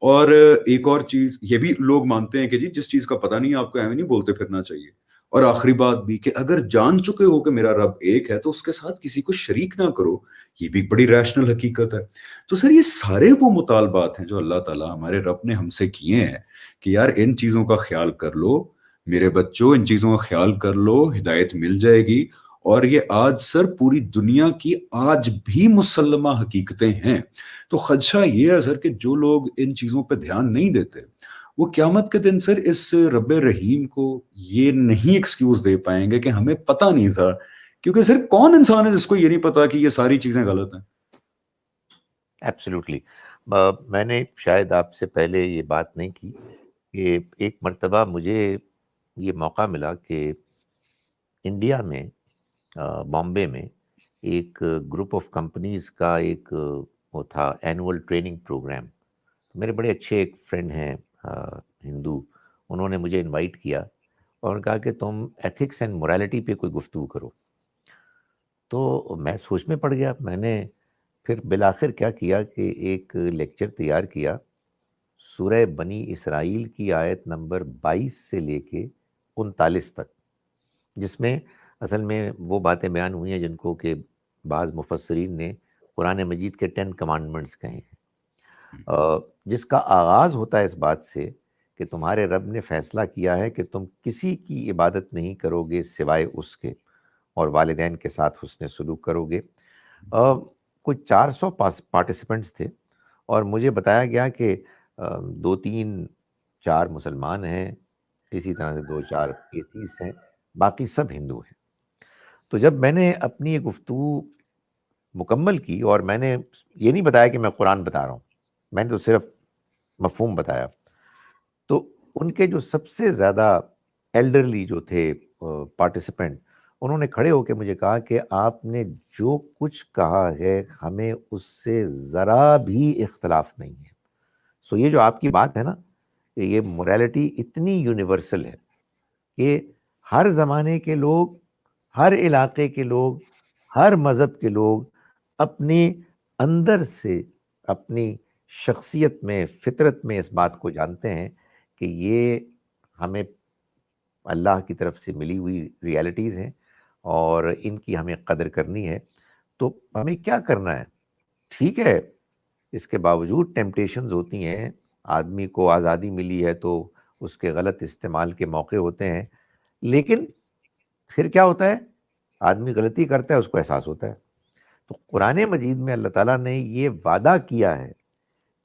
اور ایک اور چیز یہ بھی لوگ مانتے ہیں کہ جی جس چیز کا پتہ نہیں آپ کو ایویں نہیں بولتے پھرنا چاہیے. اور آخری بات بھی کہ اگر جان چکے ہو کہ میرا رب ایک ہے تو اس کے ساتھ کسی کو شریک نہ کرو، یہ بھی بڑی ریشنل حقیقت ہے. تو سر یہ سارے وہ مطالبات ہیں جو اللہ تعالیٰ ہمارے رب نے ہم سے کیے ہیں کہ یار ان چیزوں کا خیال کر لو میرے بچوں، ان چیزوں کا خیال کر لو، ہدایت مل جائے گی. اور یہ آج سر پوری دنیا کی آج بھی مسلمہ حقیقتیں ہیں. تو خدشہ یہ ہے سر کہ جو لوگ ان چیزوں پہ دھیان نہیں دیتے وہ قیامت کے دن سر اس رب رحیم کو یہ نہیں ایکسکیوز دے پائیں گے کہ ہمیں پتہ نہیں تھا. کیونکہ سر کون انسان ہے جس کو یہ نہیں پتا کہ یہ ساری چیزیں غلط ہیں؟ ایبسلیوٹلی. میں نے شاید آپ سے پہلے یہ بات نہیں کی کہ ایک مرتبہ مجھے یہ موقع ملا کہ انڈیا میں بامبے میں ایک گروپ آف کمپنیز کا ایک وہ تھا اینول ٹریننگ پروگرام. میرے بڑے اچھے ایک فرینڈ ہیں ہندو، انہوں نے مجھے انوائٹ کیا اور انہوں نے کہا کہ تم ایتھکس اینڈ مورالٹی پہ کوئی گفتگو کرو. تو میں سوچ میں پڑ گیا. میں نے پھر بالآخر کیا کیا کہ ایک لیکچر تیار کیا سورہ بنی اسرائیل کی آیت نمبر 22 سے لے کے 39 تک، جس میں اصل میں وہ باتیں بیان ہوئی ہیں جن کو کہ بعض مفسرین نے قرآن مجید کے 10 کمانڈمنٹس کہے ہیں، جس کا آغاز ہوتا ہے اس بات سے کہ تمہارے رب نے فیصلہ کیا ہے کہ تم کسی کی عبادت نہیں کرو گے سوائے اس کے، اور والدین کے ساتھ حسن سلوک کرو گے. کچھ 400 پارٹیسپنٹس تھے اور مجھے بتایا گیا کہ 2-3-4 مسلمان ہیں، اسی طرح سے 2-4 ایتھیسٹ ہیں، باقی سب ہندو ہیں. تو جب میں نے اپنی یہ گفتگو مکمل کی، اور میں نے یہ نہیں بتایا کہ میں قرآن بتا رہا ہوں، میں نے تو صرف مفہوم بتایا، تو ان کے جو سب سے زیادہ ایلڈرلی جو تھے پارٹیسپینٹ، انہوں نے کھڑے ہو کے مجھے کہا کہ آپ نے جو کچھ کہا ہے ہمیں اس سے ذرا بھی اختلاف نہیں ہے. سو یہ جو آپ کی بات ہے نا، کہ یہ موریلٹی اتنی یونیورسل ہے کہ ہر زمانے کے لوگ، ہر علاقے کے لوگ، ہر مذہب کے لوگ اپنے اندر سے، اپنی شخصیت میں، فطرت میں اس بات کو جانتے ہیں کہ یہ ہمیں اللہ کی طرف سے ملی ہوئی ریالٹیز ہیں اور ان کی ہمیں قدر کرنی ہے. تو ہمیں کیا کرنا ہے؟ ٹھیک ہے، اس کے باوجود ٹیمپٹیشنز ہوتی ہیں، آدمی کو آزادی ملی ہے تو اس کے غلط استعمال کے موقع ہوتے ہیں، لیکن پھر کیا ہوتا ہے؟ آدمی غلطی کرتا ہے، اس کو احساس ہوتا ہے. تو قرآن مجید میں اللہ تعالیٰ نے یہ وعدہ کیا ہے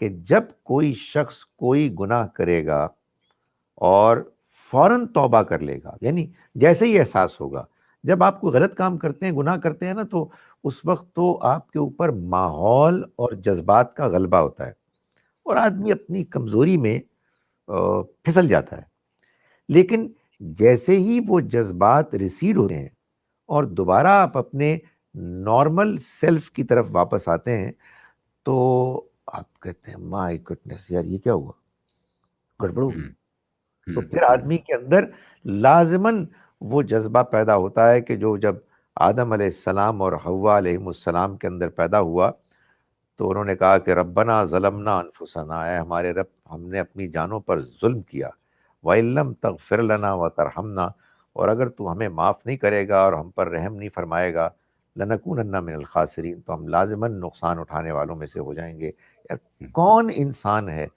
کہ جب کوئی شخص کوئی گناہ کرے گا اور فوراً توبہ کر لے گا، یعنی جیسے ہی احساس ہوگا، جب آپ کوئی غلط کام کرتے ہیں، گناہ کرتے ہیں نا، تو اس وقت تو آپ کے اوپر ماحول اور جذبات کا غلبہ ہوتا ہے اور آدمی اپنی کمزوری میں پھسل جاتا ہے. لیکن جیسے ہی وہ جذبات ریسیڈ ہوتے ہیں اور دوبارہ آپ اپنے نارمل سیلف کی طرف واپس آتے ہیں، تو آپ کہتے ہیں مائی گڈنس یار، یہ کیا ہوا، گڑبڑ ہو گئی. تو پھر آدمی کے اندر لازماً وہ جذبہ پیدا ہوتا ہے کہ جو جب آدم علیہ السلام اور حوا علیہ السلام کے اندر پیدا ہوا، تو انہوں نے کہا کہ ربنا ظلمنا انفسنا، اے ہمارے رب، ہم نے اپنی جانوں پر ظلم کیا، وَإِن لَّمْ تَغْفِرْ لَنَا وَتَرْحَمْنَا، اور اگر تو ہمیں معاف نہیں کرے گا اور ہم پر رحم نہیں فرمائے گا، لَنَكُونَنَّ مِنَ الْخَاسِرِينَ، تو ہم لازماً نقصان اٹھانے والوں میں سے ہو جائیں گے. یار کون انسان ہے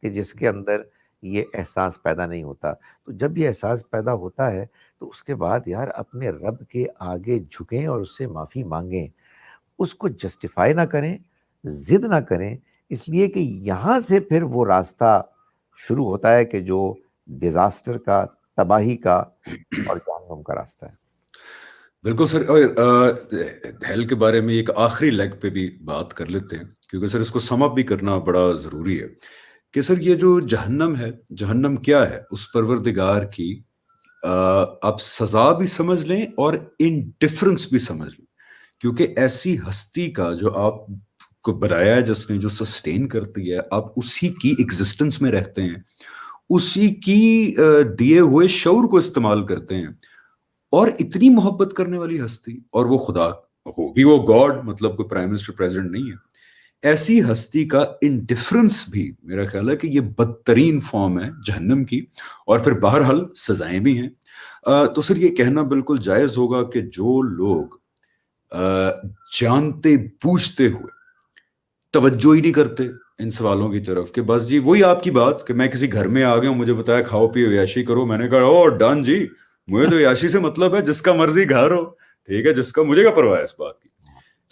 کہ جس کے اندر یہ احساس پیدا نہیں ہوتا؟ تو جب یہ احساس پیدا ہوتا ہے تو اس کے بعد یار اپنے رب کے آگے جھکیں اور اس سے معافی مانگیں، اس کو جسٹیفائی نہ کریں، ضد نہ کریں، اس لیے کہ یہاں سے پھر وہ راستہ شروع ہوتا ہے کہ جو ڈیزاسٹر کا، تباہی کا اور جہنم کا راستہ ہے. بالکل سر. اور ہیل کے بارے میں ایک آخری لیگ پہ بھی بات کر لیتے ہیں، کیونکہ سر اس کو سم اپ بھی کرنا بڑا ضروری ہے کہ سر یہ جو جہنم ہے، جہنم کیا ہے؟ اس پروردگار کی آپ سزا بھی سمجھ لیں اور انڈیفرنس بھی سمجھ لیں، کیونکہ ایسی ہستی کا جو آپ کو بنایا ہے، جس نے جو سسٹین کرتی ہے، آپ اسی کی ایگزسٹنس میں رہتے ہیں، اسی کی دیے ہوئے شعور کو استعمال کرتے ہیں، اور اتنی محبت کرنے والی ہستی، اور وہ خدا ہو بھی، وہ گاڈ، مطلب کوئی پرائم منسٹر پریزیڈنٹ نہیں ہے، ایسی ہستی کا انڈیفرنس بھی میرا خیال ہے کہ یہ بدترین فارم ہے جہنم کی. اور پھر بہرحال سزائیں بھی ہیں. تو سر یہ کہنا بالکل جائز ہوگا کہ جو لوگ جانتے بوجھتے ہوئے توجہ ہی نہیں کرتے ان سوالوں کی طرف، کہ بس جی وہی آپ کی بات کہ میں کسی گھر میں آ گیا ہوں، مجھے بتایا کھاؤ پیو عیاشی کرو، میں نے کہا او ڈن جی، مجھے تو عیاشی سے مطلب ہے، جس کا مرضی گھر ہو، ٹھیک ہے، جس کا، مجھے کیا پرواہ ہے اس بات کی.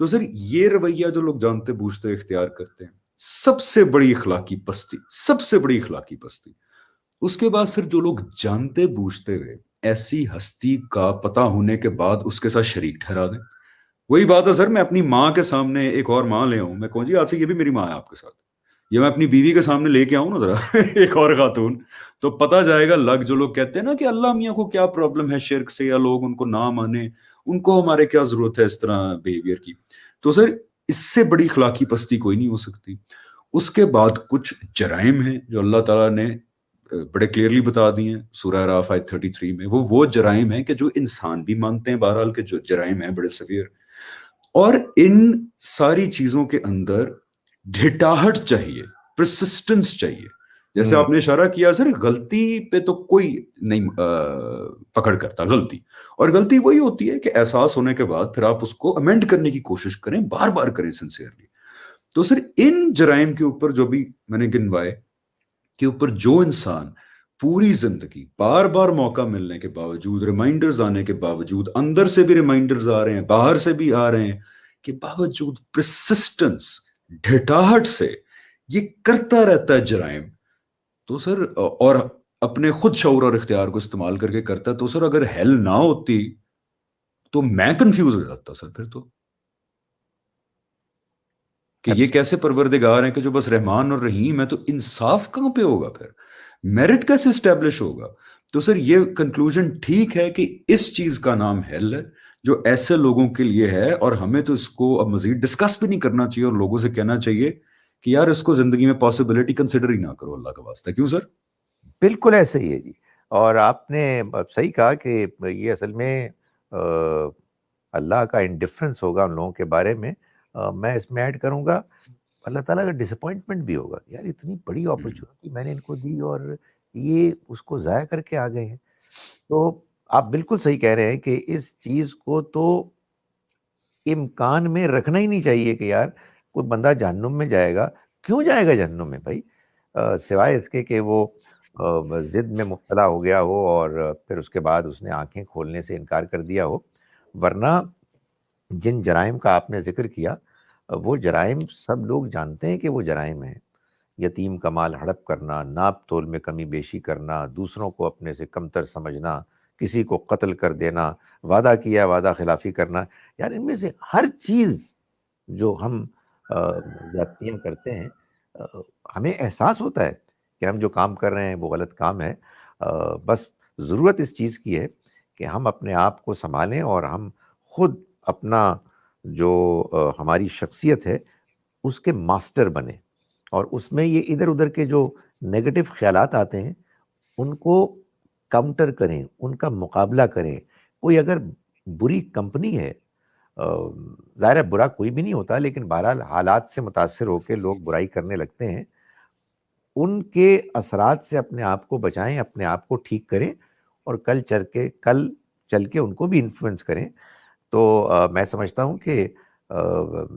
تو سر یہ رویہ جو لوگ جانتے بوجھتے اختیار کرتے ہیں، سب سے بڑی اخلاقی پستی، سب سے بڑی اخلاقی پستی. اس کے بعد سر جو لوگ جانتے بوجھتے ہوئے ایسی ہستی کا پتہ ہونے کے بعد اس کے ساتھ شریک ٹھہرا دیں. وہی بات ہے سر، میں اپنی ماں کے سامنے ایک اور ماں لے آؤں، میں کہوں جی آج سے یہ بھی میری ماں ہے آپ کے ساتھ، یہ میں اپنی بیوی کے سامنے لے کے آؤں نا ذرا ایک اور خاتون، تو پتہ جائے گا لگ. جو لوگ کہتے ہیں نا کہ اللہ میاں کو کیا پرابلم ہے شرک سے، یا لوگ ان کو نہ مانے، ان کو ہمارے کیا ضرورت ہے اس طرح بیہیویئر کی. تو سر اس سے بڑی اخلاقی پستی کوئی نہیں ہو سکتی. اس کے بعد کچھ جرائم ہیں جو اللہ تعالیٰ نے بڑے کلیئرلی بتا دی ہیں سورہ اعراف آیت 33 میں. وہ جرائم ہیں کہ جو انسان بھی مانتے ہیں بہرحال کہ جو جرائم ہیں بڑے سفیر. اور ان ساری چیزوں کے اندر ڈھٹاہٹ چاہیے، پرسسٹنس چاہیے. جیسے آپ نے اشارہ کیا سر، غلطی پہ تو کوئی نہیں پکڑ کرتا غلطی، اور غلطی وہی ہوتی ہے کہ احساس ہونے کے بعد پھر آپ اس کو امینڈ کرنے کی کوشش کریں، بار بار کریں سنسیئرلی. تو سر ان جرائم کے اوپر جو بھی میں نے گنوائے کے اوپر جو انسان پوری زندگی بار بار موقع ملنے کے باوجود، ریمائنڈرز آنے کے باوجود، اندر سے بھی ریمائنڈرز آ رہے ہیں، باہر سے بھی آ رہے ہیں، کے باوجود پرسسٹنس، ڈھٹاہٹ سے یہ کرتا رہتا ہے جرائم، تو سر اور اپنے خود شعور اور اختیار کو استعمال کر کے کرتا ہے، تو سر اگر ہیل نہ ہوتی تو میں کنفیوز ہو جاتا سر پھر تو کہ یہ کیسے پروردگار ہیں کہ جو بس رحمان اور رحیم ہے، تو انصاف کہاں پہ ہوگا پھر؟ میرٹ کیسے اسٹیبلش ہوگا؟ تو سر یہ کنکلوژن ٹھیک ہے کہ اس چیز کا نام ہیل ہے جو ایسے لوگوں کے لیے ہے، اور ہمیں تو اس کو اب مزید ڈسکس بھی نہیں کرنا چاہیے اور لوگوں سے کہنا چاہیے کہ یار اس کو زندگی میں پاسبلٹی کنسیڈر ہی نہ کرو اللہ کا واسطہ. کیوں سر؟ بالکل ایسے ہی ہے جی. اور آپ نے صحیح کہا کہ یہ اصل میں اللہ کا انڈیفرنس ہوگا ان لوگوں کے بارے میں. میں اس میں ایڈ کروں گا اللہ تعالیٰ کا ڈسپوائنٹمنٹ بھی ہوگا. یار اتنی بڑی اپرچونٹی میں نے ان کو دی اور یہ اس کو ضائع کر کے آ گئے ہیں. تو آپ بالکل صحیح کہہ رہے ہیں کہ اس چیز کو تو امکان میں رکھنا ہی نہیں چاہیے کہ یار کوئی بندہ جہنم میں جائے گا. کیوں جائے گا جہنم میں بھائی؟ سوائے اس کے کہ وہ ضد میں مبتلا ہو گیا ہو اور پھر اس کے بعد اس نے آنکھیں کھولنے سے انکار کر دیا ہو. ورنہ جن جرائم کا آپ نے ذکر کیا وہ جرائم سب لوگ جانتے ہیں کہ وہ جرائم ہیں. یتیم کا مال ہڑپ کرنا، ناپ تول میں کمی بیشی کرنا، دوسروں کو اپنے سے کمتر سمجھنا، کسی کو قتل کر دینا، وعدہ کیا وعدہ خلافی کرنا. یار ان میں سے ہر چیز جو ہم زیادتیاں کرتے ہیں ہمیں احساس ہوتا ہے کہ ہم جو کام کر رہے ہیں وہ غلط کام ہے. بس ضرورت اس چیز کی ہے کہ ہم اپنے آپ کو سنبھالیں اور ہم خود اپنا جو ہماری شخصیت ہے اس کے ماسٹر بنیں، اور اس میں یہ ادھر ادھر کے جو نیگیٹو خیالات آتے ہیں ان کو کاؤنٹر کریں، ان کا مقابلہ کریں. کوئی اگر بری کمپنی ہے، ظاہر ہے برا کوئی بھی نہیں ہوتا، لیکن بہرحال حالات سے متاثر ہو کے لوگ برائی کرنے لگتے ہیں. ان کے اثرات سے اپنے آپ کو بچائیں، اپنے آپ کو ٹھیک کریں، اور کل چل کے ان کو بھی انفلوئنس کریں. تو میں سمجھتا ہوں کہ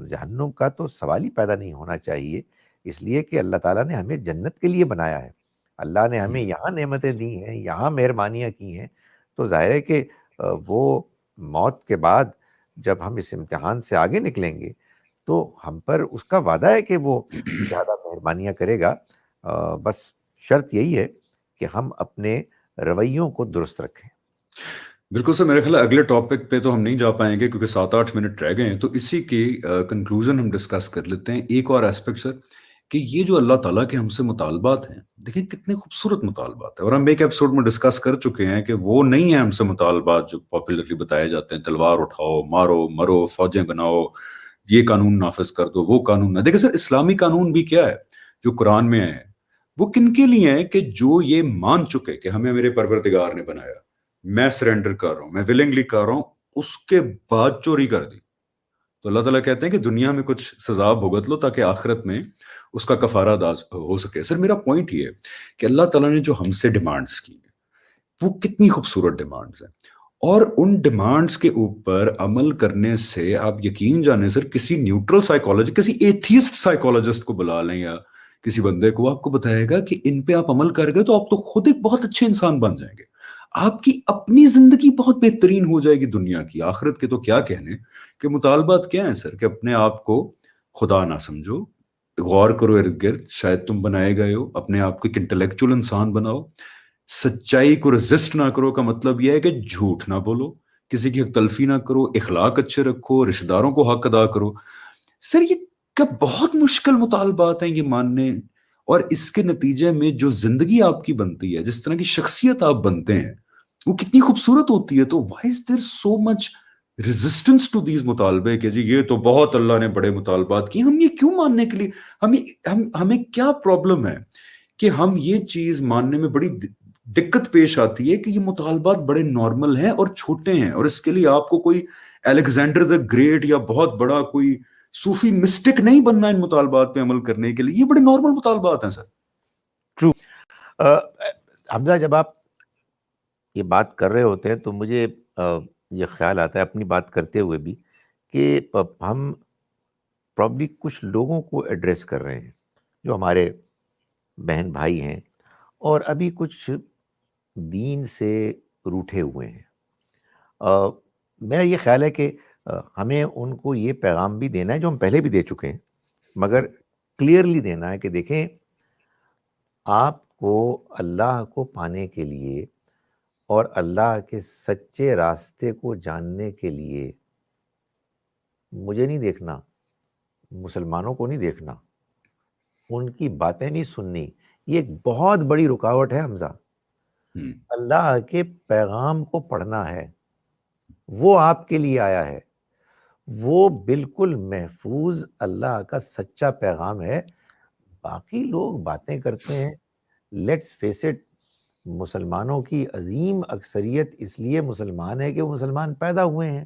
جہنم کا تو سوال ہی پیدا نہیں ہونا چاہیے، اس لیے کہ اللہ تعالیٰ نے ہمیں جنت کے لیے بنایا ہے. اللہ نے ہمیں یہاں نعمتیں دی ہیں، یہاں مہربانیاں کی ہیں. تو ظاہر ہے کہ وہ موت کے بعد جب ہم اس امتحان سے آگے نکلیں گے تو ہم پر اس کا وعدہ ہے کہ وہ زیادہ مہربانیاں کرے گا. بس شرط یہی ہے کہ ہم اپنے رویوں کو درست رکھیں. بالکل سر، میرے خیال ہے اگلے ٹاپک پہ تو ہم نہیں جا پائیں گے کیونکہ 7-8 منٹ رہ گئے ہیں، تو اسی کی کنکلوژن ہم ڈسکس کر لیتے ہیں. ایک اور ایسپیکٹ سر کہ یہ جو اللہ تعالیٰ کے ہم سے مطالبات ہیں، دیکھیں کتنے خوبصورت مطالبات ہیں، اور ہم ایک ایپیسوڈ میں ڈسکس کر چکے ہیں کہ وہ نہیں ہیں ہم سے مطالبات جو پاپولرلی بتائے جاتے ہیں، تلوار اٹھاؤ، مارو مرو، فوجیں بناؤ، یہ قانون نافذ کر دو، وہ قانون نہ. دیکھیں سر، اسلامی قانون بھی کیا ہے جو قرآن میں ہے، وہ کن کے لیے ہیں کہ جو یہ مان چکے کہ ہمیں میرے پروردگار نے بنایا، میں سرنڈر کر رہا ہوں، میں ولنگلی کر رہا ہوں، اس کے بعد چوری کر دی، تو اللہ تعالیٰ کہتے ہیں کہ دنیا میں کچھ سزا بھگت لو تاکہ آخرت میں اس کا کفارہ ادا ہو سکے. سر میرا پوائنٹ یہ ہے کہ اللہ تعالیٰ نے جو ہم سے ڈیمانڈز کی ہیں وہ کتنی خوبصورت ڈیمانڈز ہیں، اور ان ڈیمانڈز کے اوپر عمل کرنے سے آپ یقین جانیں سر، کسی نیوٹرل سائیکالوجی، کسی ایتھیسٹ سائیکالوجسٹ کو بلا لیں یا کسی بندے کو، آپ کو بتائے گا کہ ان پہ آپ عمل کر گئے تو آپ تو خود ایک بہت اچھے انسان بن جائیں گے، آپ کی اپنی زندگی بہت بہترین ہو جائے گی. دنیا کی آخرت کے تو کیا کہنے کہ مطالبات کیا ہیں سر کہ اپنے آپ کو خدا نہ سمجھو، غور کرو ارد گرد، شاید تم بنائے گئے ہو، اپنے آپ کو ایک انٹلیکچوئل انسان بناؤ، سچائی کو رزسٹ نہ کرو کا مطلب یہ ہے کہ جھوٹ نہ بولو، کسی کی حق تلفی نہ کرو، اخلاق اچھے رکھو، رشتہ داروں کو حق ادا کرو. سر یہ کیا بہت مشکل مطالبات ہیں یہ ماننے، اور اس کے نتیجے میں جو زندگی آپ کی بنتی ہے، جس طرح کی شخصیت آپ بنتے ہیں، وہ کتنی خوبصورت ہوتی ہے. تو why is there so much resistance to these مطالبے کہ جی یہ تو بہت اللہ نے بڑے مطالبات کی، ہم یہ کیوں ماننے کے لیے، ہمیں کیا پرابلم ہے کہ ہم یہ چیز ماننے میں بڑی دقت پیش آتی ہے کہ یہ مطالبات بڑے نارمل ہیں اور چھوٹے ہیں، اور اس کے لیے آپ کو کوئی الیگزینڈر دا گریٹ یا بہت بڑا کوئی صوفی مسٹک نہیں بننا ان مطالبات پہ عمل کرنے کے لیے، یہ بڑے نارمل مطالبات ہیں سر. ٹرو. حمزہ جب آپ یہ بات کر رہے ہوتے ہیں تو مجھے یہ خیال آتا ہے اپنی بات کرتے ہوئے بھی کہ ہم پرابلی کچھ لوگوں کو ایڈریس کر رہے ہیں جو ہمارے بہن بھائی ہیں اور ابھی کچھ دین سے روٹھے ہوئے ہیں. میرا یہ خیال ہے کہ ہمیں ان کو یہ پیغام بھی دینا ہے جو ہم پہلے بھی دے چکے ہیں، مگر کلیئرلی دینا ہے کہ دیکھیں آپ کو اللہ کو پانے کے لیے اور اللہ کے سچے راستے کو جاننے کے لیے مجھے نہیں دیکھنا، مسلمانوں کو نہیں دیکھنا، ان کی باتیں نہیں سننی، یہ ایک بہت بڑی رکاوٹ ہے حمزہ۔ ہم، اللہ کے پیغام کو پڑھنا ہے، وہ آپ کے لیے آیا ہے، وہ بالکل محفوظ اللہ کا سچا پیغام ہے۔ باقی لوگ باتیں کرتے ہیں، لیٹس فیس اٹ، مسلمانوں کی عظیم اکثریت اس لیے مسلمان ہے کہ وہ مسلمان پیدا ہوئے ہیں،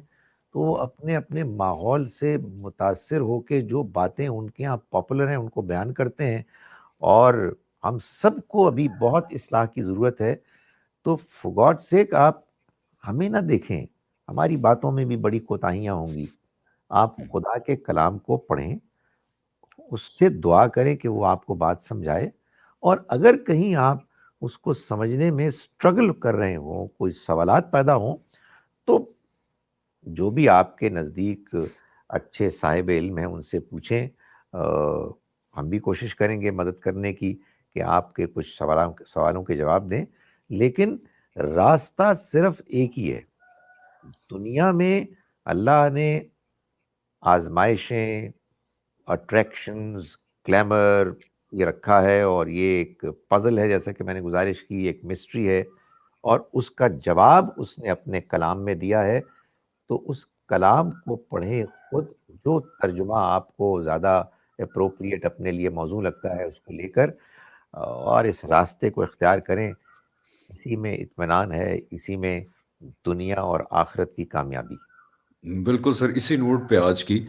تو وہ اپنے اپنے ماحول سے متاثر ہو کے جو باتیں ان کے ہاں پاپولر ہیں ان کو بیان کرتے ہیں، اور ہم سب کو ابھی بہت اصلاح کی ضرورت ہے۔ تو فار گاڈ سیک آپ ہمیں نہ دیکھیں، ہماری باتوں میں بھی بڑی کوتاہیاں ہوں گی، آپ ہم۔ خدا کے کلام کو پڑھیں، اس سے دعا کریں کہ وہ آپ کو بات سمجھائے، اور اگر کہیں آپ اس کو سمجھنے میں سٹرگل کر رہے ہوں، کوئی سوالات پیدا ہوں، تو جو بھی آپ کے نزدیک اچھے صاحب علم ہیں ان سے پوچھیں۔ ہم بھی کوشش کریں گے مدد کرنے کی کہ آپ کے کچھ سوالوں کے جواب دیں، لیکن راستہ صرف ایک ہی ہے۔ دنیا میں اللہ نے آزمائشیں، اٹریکشنز، گلیمر یہ رکھا ہے، اور یہ ایک پزل ہے، جیسا کہ میں نے گزارش کی، ایک مسٹری ہے، اور اس کا جواب اس نے اپنے کلام میں دیا ہے۔ تو اس کلام کو پڑھیں خود، جو ترجمہ آپ کو زیادہ اپروپریٹ اپنے لیے موزوں لگتا ہے اس کو لے کر، اور اس راستے کو اختیار کریں۔ اسی میں اطمینان ہے، اسی میں دنیا اور آخرت کی کامیابی۔ بالکل سر، اسی نوٹ پہ آج کی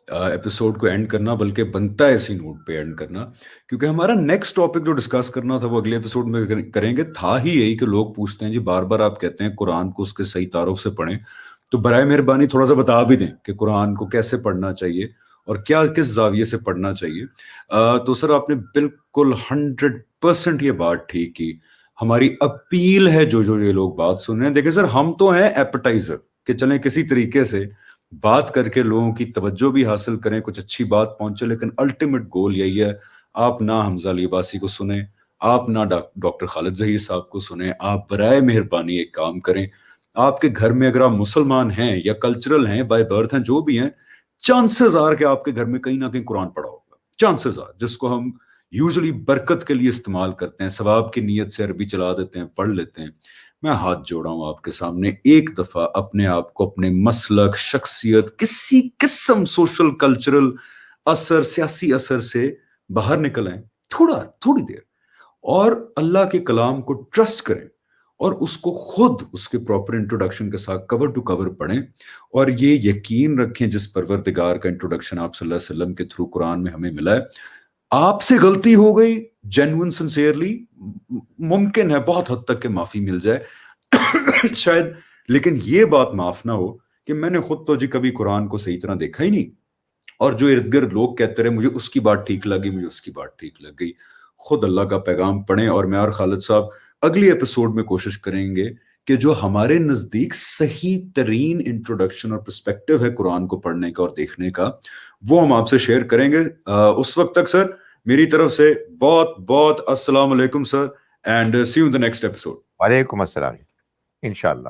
ایپیسوڈ کو اینڈ کرنا، بلکہ بنتا ہے اسی نوٹ پہ اینڈ کرنا، کیونکہ ہمارا نیکسٹ ٹاپک جو ڈسکس کرنا تھا وہ اگلے ایپیسوڈ میں کریں گے۔ تھا ہی یہی کہ لوگ پوچھتے ہیں جی بار بار آپ کہتے ہیں قرآن کو اس کے صحیح تعارف سے پڑھیں، تو برائے مہربانی تھوڑا سا بتا بھی دیں کہ قرآن کو کیسے پڑھنا چاہیے اور کیا کس زاویے سے پڑھنا چاہیے۔ تو سر آپ نے بالکل 100% یہ بات ٹھیک کی۔ ہماری اپیل ہے جو جو یہ لوگ بات سن رہے ہیں، دیکھیں سر ہم تو ہیں ایپٹائزر کہ چلیں کسی طریقے سے بات کر کے لوگوں کی توجہ بھی حاصل کریں، کچھ اچھی بات پہنچے، لیکن الٹیمیٹ گول یہی ہے۔ آپ نہ حمزہ علی عباسی کو سنیں، آپ نہ ڈاکٹر خالد ظہیر صاحب کو سنیں، آپ برائے مہربانی ایک کام کریں، آپ کے گھر میں اگر آپ مسلمان ہیں یا کلچرل ہیں، بائی برتھ ہیں، جو بھی ہیں، چانسز آر کہ آپ کے گھر میں کہیں نہ کہیں قرآن پڑھا ہوگا، چانسز آر، جس کو ہم یوزلی برکت کے لیے استعمال کرتے ہیں، ثواب کی نیت سے عربی چلا دیتے ہیں، پڑھ لیتے ہیں۔ میں ہاتھ جوڑا ہوں آپ کے سامنے، ایک دفعہ اپنے آپ کو اپنے مسلک، شخصیت، کسی قسم سوشل کلچرل اثر، سیاسی اثر سے باہر نکل آئیں، تھوڑی دیر، اور اللہ کے کلام کو ٹرسٹ کریں، اور اس کو خود اس کے پراپر انٹروڈکشن کے ساتھ کور ٹو کور پڑھیں، اور یہ یقین رکھیں جس پروردگار کا انٹروڈکشن آپ صلی اللہ علیہ وسلم کے تھرو قرآن میں ہمیں ملا ہے، آپ سے غلطی ہو گئی، جینوئن سنسیئرلی ممکن ہے بہت حد تک کہ معافی مل جائے شاید، لیکن یہ بات معاف نہ ہو کہ میں نے خود تو جی کبھی قرآن کو صحیح طرح دیکھا ہی نہیں، اور جو ارد گرد لوگ کہتے رہے مجھے اس کی بات ٹھیک لگی، مجھے اس کی بات ٹھیک لگ گئی۔ خود اللہ کا پیغام پڑھیں، اور میں اور خالد صاحب اگلی ایپیسوڈ میں کوشش کریں گے کہ جو ہمارے نزدیک صحیح ترین انٹروڈکشن اور پرسپیکٹو ہے قرآن کو پڑھنے کا اور دیکھنے کا، وہ ہم آپ سے شیئر کریں گے۔ اس وقت تک سر میری طرف سے بہت بہت السلام علیکم sir, and see you in the next episode. وعلیکم السلام، انشاءاللہ۔